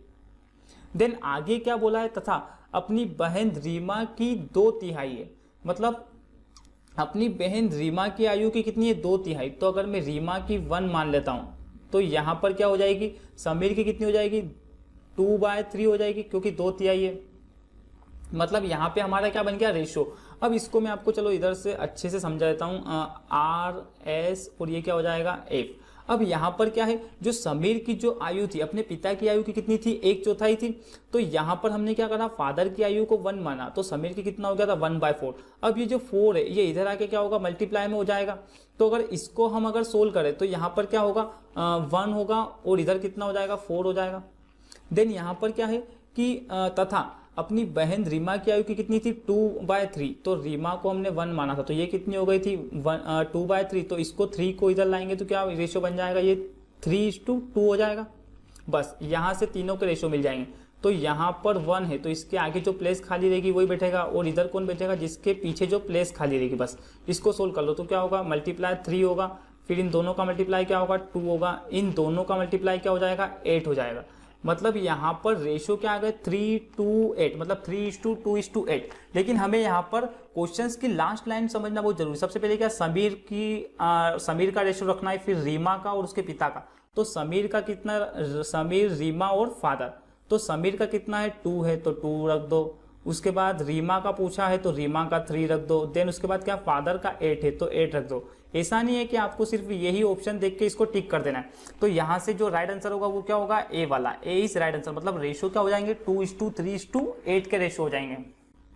देन आगे क्या बोला है, तथा अपनी बहन रीमा की 2/3 है, मतलब अपनी बहन रीमा की आयु की कितनी है 2/3। तो अगर मैं रीमा की 1 मान लेता हूं तो यहां पर क्या हो जाएगी, समीर की कितनी हो जाएगी 2/3 हो जाएगी, क्योंकि 2/3 है। मतलब यहाँ पे हमारा क्या बन गया, रेशो। अब इसको मैं आपको चलो इधर से अच्छे से समझा देता हूँ, RS और ये क्या हो जाएगा F। अब यहाँ पर क्या है, जो समीर की जो आयु थी अपने पिता की आयु की कितनी थी 1/4 थी, तो यहाँ पर हमने क्या करा, फादर की आयु को 1 माना, तो समीर की कितना हो गया था 1/4। अब ये जो 4 है ये इधर आके क्या होगा, मल्टीप्लाई में हो जाएगा। तो अगर इसको हम अगर सोल्व करें तो यहाँ पर क्या होगा 1 होगा और इधर कितना हो जाएगा 4 हो जाएगा। देन यहाँ पर क्या है कि तथा अपनी बहन रीमा की आयु की कितनी थी 2/3, तो रीमा को हमने 1 माना था, तो ये कितनी हो गई थी 2/3। तो इसको 3 को इधर लाएंगे तो क्या रेशियो बन जाएगा, ये 3:2 हो जाएगा। बस यहाँ से तीनों के रेशियो मिल जाएंगे। तो यहाँ पर 1 है तो इसके आगे जो प्लेस खाली रहेगी वही बैठेगा, और इधर कौन बैठेगा, जिसके पीछे जो प्लेस खाली रहेगी। बस इसको सोल्व कर लो तो क्या होगा, मल्टीप्लाई 3 होगा, फिर इन दोनों का मल्टीप्लाई क्या होगा 2 होगा, इन दोनों का मल्टीप्लाई क्या हो जाएगा 8 हो जाएगा। मतलब यहाँ पर रेशियो क्या आ गया 3:8, मतलब 3:2:8। लेकिन हमें यहाँ पर क्वेश्चंस की लास्ट लाइन समझना बहुत जरूरी। सबसे पहले क्या, समीर का रेशियो रखना है, फिर रीमा का और उसके पिता का। तो समीर का कितना, समीर, रीमा और फादर, तो समीर का कितना है 2 है तो 2 रख दो। उसके बाद रीमा का पूछा है तो रीमा का 3 रख दो। देन उसके बाद क्या, फादर का 8 है तो 8 रख दो। ऐसा नहीं है कि आपको सिर्फ यही ऑप्शन देख के इसको टिक कर देना है। तो यहाँ से जो राइट आंसर होगा वो क्या होगा, ए वाला, ए इज राइट आंसर। मतलब रेशियो क्या हो जाएंगे 2:3:8 के रेशियो हो जाएंगे।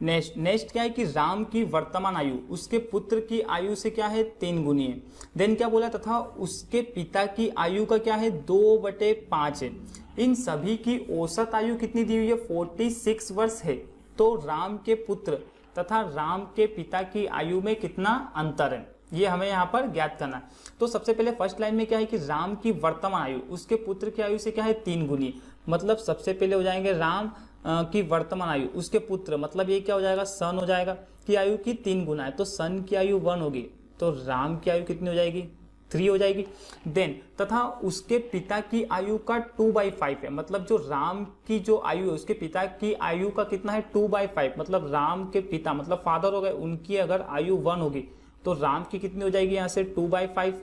नेक्स्ट क्या है कि राम की वर्तमान आयु उसके पुत्र की आयु से क्या है 3 गुनी है। देन क्या बोला, तथा उसके पिता की आयु का क्या है 2/5 है। इन सभी की औसत आयु कितनी दी हुई है 46 वर्ष है। तो राम के पुत्र तथा राम के पिता की आयु में कितना अंतर है, ये हमें यहाँ पर ज्ञात करना है। तो सबसे पहले फर्स्ट लाइन में क्या है कि राम की वर्तमान आयु उसके पुत्र की आयु से क्या है 3 गुनी। मतलब सबसे पहले हो जाएंगे राम की वर्तमान आयु उसके पुत्र, मतलब ये क्या हो जाएगा सन हो जाएगा, की आयु की 3 गुना है। तो सन की आयु 1 होगी तो राम की आयु कितनी हो जाएगी 3 हो जाएगी। देन तथा उसके पिता की आयु का 2/5 है। मतलब जो राम की जो आयु है उसके पिता की आयु का कितना है 2/5, मतलब राम के पिता मतलब फादर हो गए, उनकी अगर आयु 1 होगी तो राम की कितनी हो जाएगी यहाँ से 2/5।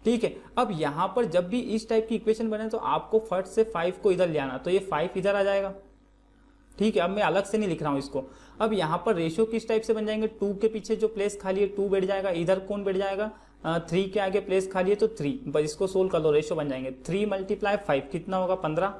ठीक है। अब यहाँ पर जब भी इस टाइप की इक्वेशन बने तो आपको फर्स्ट से 5 को इधर ले आना, तो ये 5 इधर आ जाएगा। ठीक है, अब मैं अलग से नहीं लिख रहा हूँ इसको। अब यहाँ पर रेशियो किस टाइप से बन जाएंगे, 2 के पीछे जो प्लेस खाली है 2 बैठ जाएगा, इधर कौन बैठ जाएगा 3 के आगे प्लेस खाली है तो 3, बस इसको सोल्व कर लो, रेशो बन जाएंगे। 3 × 5 कितना होगा 15।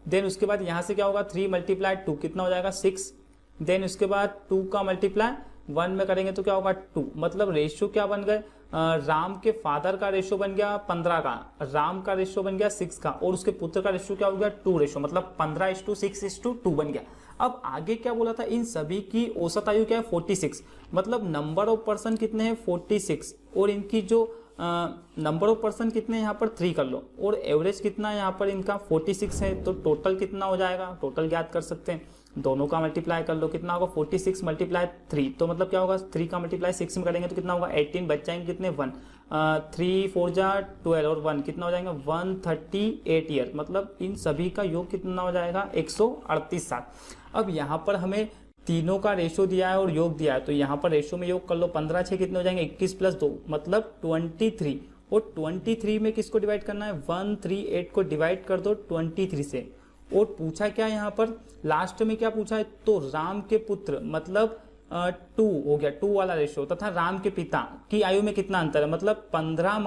देन उसके बाद यहाँ से क्या होगा 3 × 2 कितना हो जाएगा 6। देन उसके बाद 2 का मल्टीप्लाई 1 में करेंगे तो क्या होगा 2, मतलब रेशियो क्या बन गए, राम के फादर का रेशियो बन गया 15 का, राम का रेशियो बन गया 6 का, और उसके पुत्र का रेशियो क्या हो गया 2 रेशियो, मतलब 15:6:2 बन गया। अब आगे क्या बोला था, इन सभी की औसत आयु क्या है 46, मतलब नंबर ऑफ पर्सन कितने हैं 46, और इनकी जो नंबर ऑफ पर्सन कितने यहाँ पर 3 कर लो, और एवरेज कितना है यहाँ पर इनका 46 है, तो टोटल कितना हो जाएगा, टोटल ज्ञात कर सकते हैं, दोनों का मल्टीप्लाई कर लो, कितना होगा 46 × 3, तो मतलब क्या होगा 3 का मल्टीप्लाई 6 में करेंगे तो कितना होगा 18, बच जाएंगे कितने 1, 3 4 जा 12 और 1 कितना हो जाएगा 138 ईयर, मतलब इन सभी का योग कितना हो जाएगा 138 साल। अब यहाँ पर हमें तीनों का रेशो दिया है और योग दिया है, तो यहाँ पर रेशो में योग कर लो, 15 6 कितने हो जाएंगे 21 + 2 मतलब 23, और 23 में किसको डिवाइड करना है 138 को डिवाइड कर दो 23 से, और पूछा क्या यहाँ पर लास्ट में क्या पूछा है, तो राम के पुत्र मतलब 2 हो गया 2 वाला रेशियो, तथा राम के पिता की आयु में कितना अंतर है, मतलब 15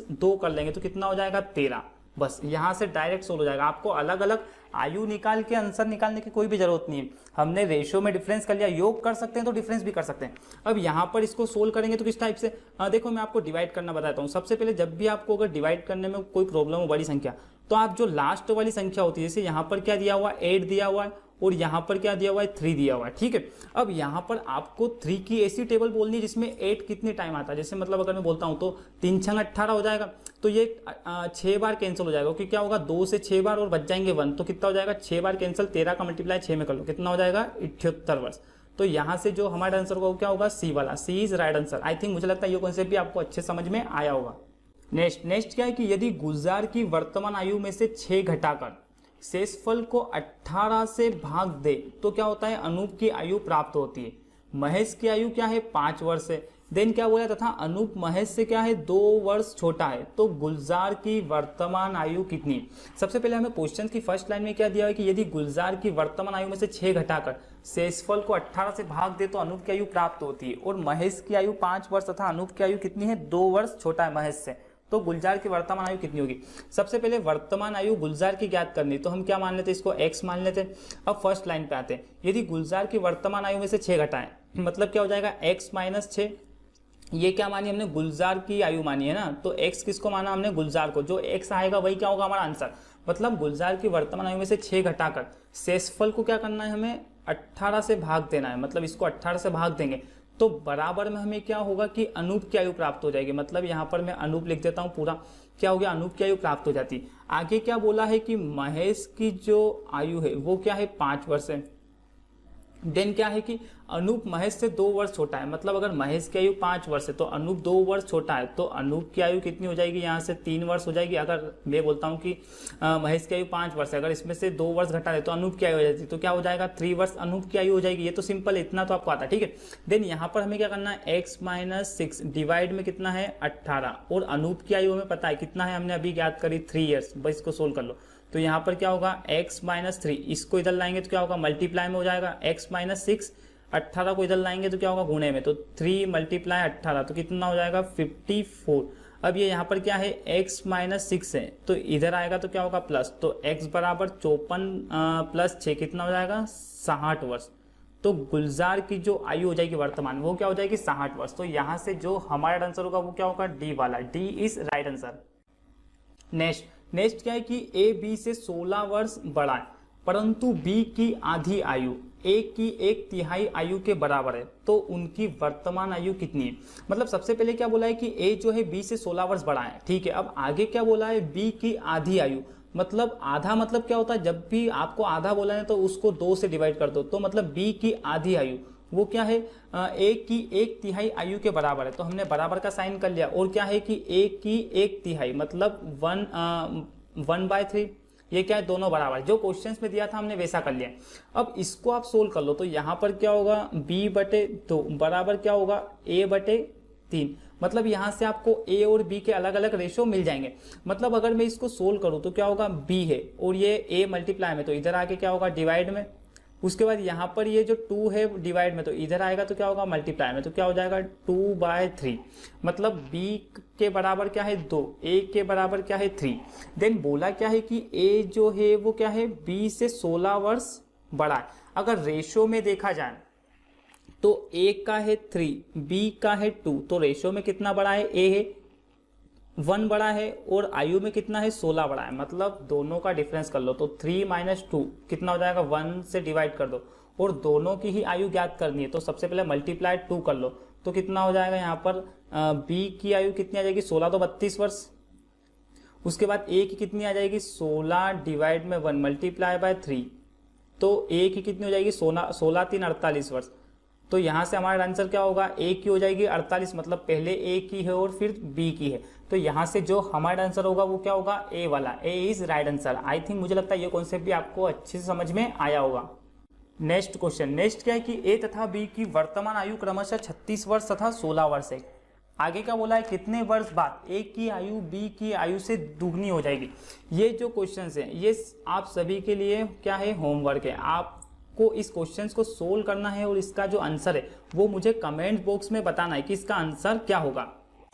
- 2 कर लेंगे तो कितना हो जाएगा 13, बस यहाँ से डायरेक्ट सोल्व हो जाएगा। आपको अलग अलग आयु निकाल के आंसर निकालने की कोई भी जरूरत नहीं है, हमने रेशियो में डिफरेंस कर लिया, योग कर सकते हैं तो डिफरेंस भी कर सकते हैं। अब यहाँ पर इसको सोल्व करेंगे तो किस टाइप से, देखो मैं आपको डिवाइड करना बताता हूँ। सबसे पहले जब भी आपको अगर डिवाइड करने में कोई प्रॉब्लम हो बड़ी संख्या, तो आप जो लास्ट वाली संख्या होती है, जैसे यहाँ पर क्या दिया हुआ है 8 दिया हुआ है, और यहाँ पर क्या दिया हुआ है 3 दिया हुआ है, ठीक है। अब यहाँ पर आपको 3 की ऐसी टेबल बोलनी है जिसमें 8 कितने टाइम आता है, जैसे मतलब अगर मैं बोलता हूँ तो 3 × 18 हो जाएगा, तो ये 6 बार कैंसिल हो जाएगा, क्योंकि क्या होगा 2 से 6 बार और बच जाएंगे 1, तो कितना हो जाएगा 6 बार कैंसिल, 13 का मल्टीप्लाई 6 में कर लो, कितना हो जाएगा 78 वर्ष। तो यहाँ से जो हमारा आंसर होगा क्या होगा सी वाला, C is right answer. I think मुझे लगता है ये कॉन्सेप्ट भी आपको अच्छे समझ में आया होगा। नेक्स्ट क्या है कि यदि गुलजार की वर्तमान आयु में से 6 घटाकर शेषफल को 18 से भाग दे तो क्या होता है, अनूप की आयु प्राप्त होती है। महेश की आयु क्या है 5 वर्ष है। देन क्या बोला तथा अनूप महेश से क्या है 2 वर्ष छोटा है, तो गुलजार की वर्तमान आयु कितनी है। सबसे पहले हमें क्वेश्चन की फर्स्ट लाइन में क्या दिया है कि यदि गुलजार की वर्तमान आयु में से 6 घटाकर शेषफल को 18 से भाग दे तो अनूप की आयु प्राप्त होती है, और महेश की आयु 5 वर्ष तथा अनूप की आयु कितनी है 2 वर्ष छोटा है महेश से, तो गुलजार की वर्तमान आयु कितनी होगी। सबसे पहले वर्तमान आयु गुलजार की ज्ञात करनी, तो हम क्या मान लेते, इसको x मान लेते। अब फर्स्ट लाइन पे आते हैं, यदि गुलजार की वर्तमान आयु में से 6 घटाएं, मतलब क्या हो जाएगा x - 6, ये क्या मानी हमने गुलजार की आयु मानी है ना, तो x किसको माना हमने गुलजार को, जो x आएगा वही क्या होगा हमारा आंसर। मतलब गुलजार की वर्तमान आयु में से 6 घटाकर शेषफल को क्या करना है हमें 18 से भाग देना है, मतलब इसको 18 से भाग देंगे तो बराबर में हमें क्या होगा कि अनूप की आयु प्राप्त हो जाएगी। मतलब यहाँ पर मैं अनूप लिख देता हूँ पूरा, क्या हो गया अनूप की आयु प्राप्त हो जाती। आगे क्या बोला है कि महेश की जो आयु है वो क्या है 5 वर्ष है। देन क्या है कि अनूप महेश से 2 वर्ष छोटा है, मतलब अगर महेश की आयु 5 वर्ष है तो अनूप 2 वर्ष छोटा है, तो अनूप की आयु कितनी हो जाएगी यहाँ से 3 वर्ष हो जाएगी। अगर मैं बोलता हूँ कि महेश की आयु 5 वर्ष है, अगर इसमें से 2 वर्ष घटा दे तो अनूप की आयु हो जाती है, तो क्या हो जाएगा 3 वर्ष अनूप की आयु हो जाएगी। ये तो सिंपल है, इतना तो आपको आता है, ठीक है। देन यहाँ पर हमें क्या करना है x - 6 डिवाइड में कितना है 18, और अनूप की आयु हमें पता है कितना है, हमने अभी याद करी 3 ईयर्स, बस इसको सोल्व कर लो। तो यहाँ पर क्या होगा x - 3, इसको इधर लाएंगे तो क्या होगा मल्टीप्लाई में हो जाएगा, x - 6 18 को इधर लाएंगे तो क्या होगा गुणे में, तो 3 × 18 तो कितना हो जाएगा 54। अब ये यहाँ पर क्या है x - 6 है, तो इधर आएगा तो क्या होगा प्लस, तो x बराबर 54 + 6 कितना हो जाएगा 60 वर्ष। तो गुलजार की जो आयु हो जाएगी वर्तमान वो क्या हो जाएगी 60 वर्ष। तो यहाँ से जो हमारा आंसर होगा वो क्या होगा डी वाला, D is right answer. Next क्या है कि ए बी से 16 वर्ष बड़ा है, परंतु बी की आधी आयु ए की 1/3 आयु के बराबर है, तो उनकी वर्तमान आयु कितनी है। मतलब सबसे पहले क्या बोला है कि ए जो है बी से 16 वर्ष बड़ा है, ठीक है। अब आगे क्या बोला है बी की आधी आयु, मतलब आधा मतलब क्या होता है, जब भी आपको आधा बोला है तो उसको 2 से डिवाइड कर दो, तो मतलब बी की आधी आयु वो क्या है ए की 1/3 आयु के बराबर है, तो हमने बराबर का साइन कर लिया। और क्या है कि ए की 1/3 मतलब 1/3, ये क्या है दोनों बराबर, जो क्वेश्चंस में दिया था हमने वैसा कर लिया। अब इसको आप सोल्व कर लो, तो यहाँ पर क्या होगा b/2 बराबर क्या होगा a/3, मतलब यहाँ से आपको a और b के अलग अलग रेशो मिल जाएंगे। मतलब अगर मैं इसको सोल्व करूँ तो क्या होगा b है और ये a मल्टीप्लाई में, तो इधर आके क्या होगा डिवाइड में, उसके बाद यहाँ पर ये जो 2 है डिवाइड में, तो इधर आएगा तो क्या होगा मल्टीप्लाई में, तो क्या हो जाएगा 2/3, मतलब b के बराबर क्या है 2, a के बराबर क्या है 3। देन बोला क्या है कि a जो है वो क्या है b से 16 वर्ष बड़ा है। अगर रेशो में देखा जाए तो a का है 3, b का है 2, तो रेशो में कितना बड़ा है, a है 1 बड़ा है और आयु में कितना है 16 बड़ा है, मतलब दोनों का डिफरेंस कर लो। तो 3 - 2 कितना हो जाएगा, 1 से डिवाइड कर दो और दोनों की ही आयु ज्ञात करनी है। तो सबसे पहले मल्टीप्लाई 2 कर लो, तो कितना हो जाएगा यहाँ पर b की आयु कितनी आ जाएगी 16 तो 32 वर्ष। उसके बाद a की कितनी आ जाएगी 16 डिवाइड में 1 मल्टीप्लाई बाय 3, तो a की कितनी हो जाएगी 16 3 48 वर्ष। तो यहाँ से हमारा आंसर क्या होगा, a की हो जाएगी 48, मतलब पहले a की है और फिर b की है। तो यहाँ से जो हमारा आंसर होगा वो क्या होगा, a वाला, a is right answer. I think मुझे लगता है ये कॉन्सेप्ट भी आपको अच्छे से समझ में आया होगा। नेक्स्ट क्वेश्चन, नेक्स्ट क्या है कि a तथा b की वर्तमान आयु क्रमशः 36 वर्ष तथा 16 वर्ष है। आगे क्या बोला है, कितने वर्ष बाद a की आयु b की आयु से दुगनी हो जाएगी। ये जो क्वेश्चन है ये आप सभी के लिए क्या है, होमवर्क है। आपको इस क्वेश्चंस को सोल्व करना है और इसका जो आंसर है वो मुझे कमेंट बॉक्स में बताना है कि इसका आंसर क्या होगा।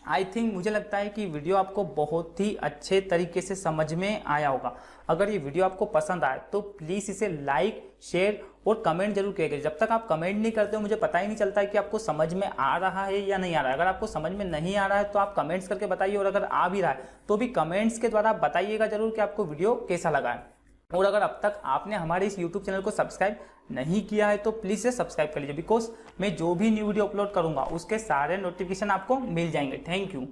आई थिंक मुझे लगता है कि वीडियो आपको बहुत ही अच्छे तरीके से समझ में आया होगा। अगर ये वीडियो आपको पसंद आए तो प्लीज़ इसे लाइक, शेयर और कमेंट जरूर कीजिएगा। जब तक आप कमेंट नहीं करते हो मुझे पता ही नहीं चलता है कि आपको समझ में आ रहा है या नहीं आ रहा है। अगर आपको समझ में नहीं आ रहा है तो आप कमेंट्स करके बताइए, और अगर आ भी रहा है तो भी कमेंट्स के द्वारा बताइएगा जरूर कि आपको वीडियो कैसा लगा है। और अगर अब तक आपने हमारे इस YouTube चैनल को सब्सक्राइब नहीं किया है तो प्लीज़ से सब्सक्राइब कर लीजिए, बिकॉज मैं जो भी न्यू वीडियो अपलोड करूंगा उसके सारे नोटिफिकेशन आपको मिल जाएंगे। Thank you.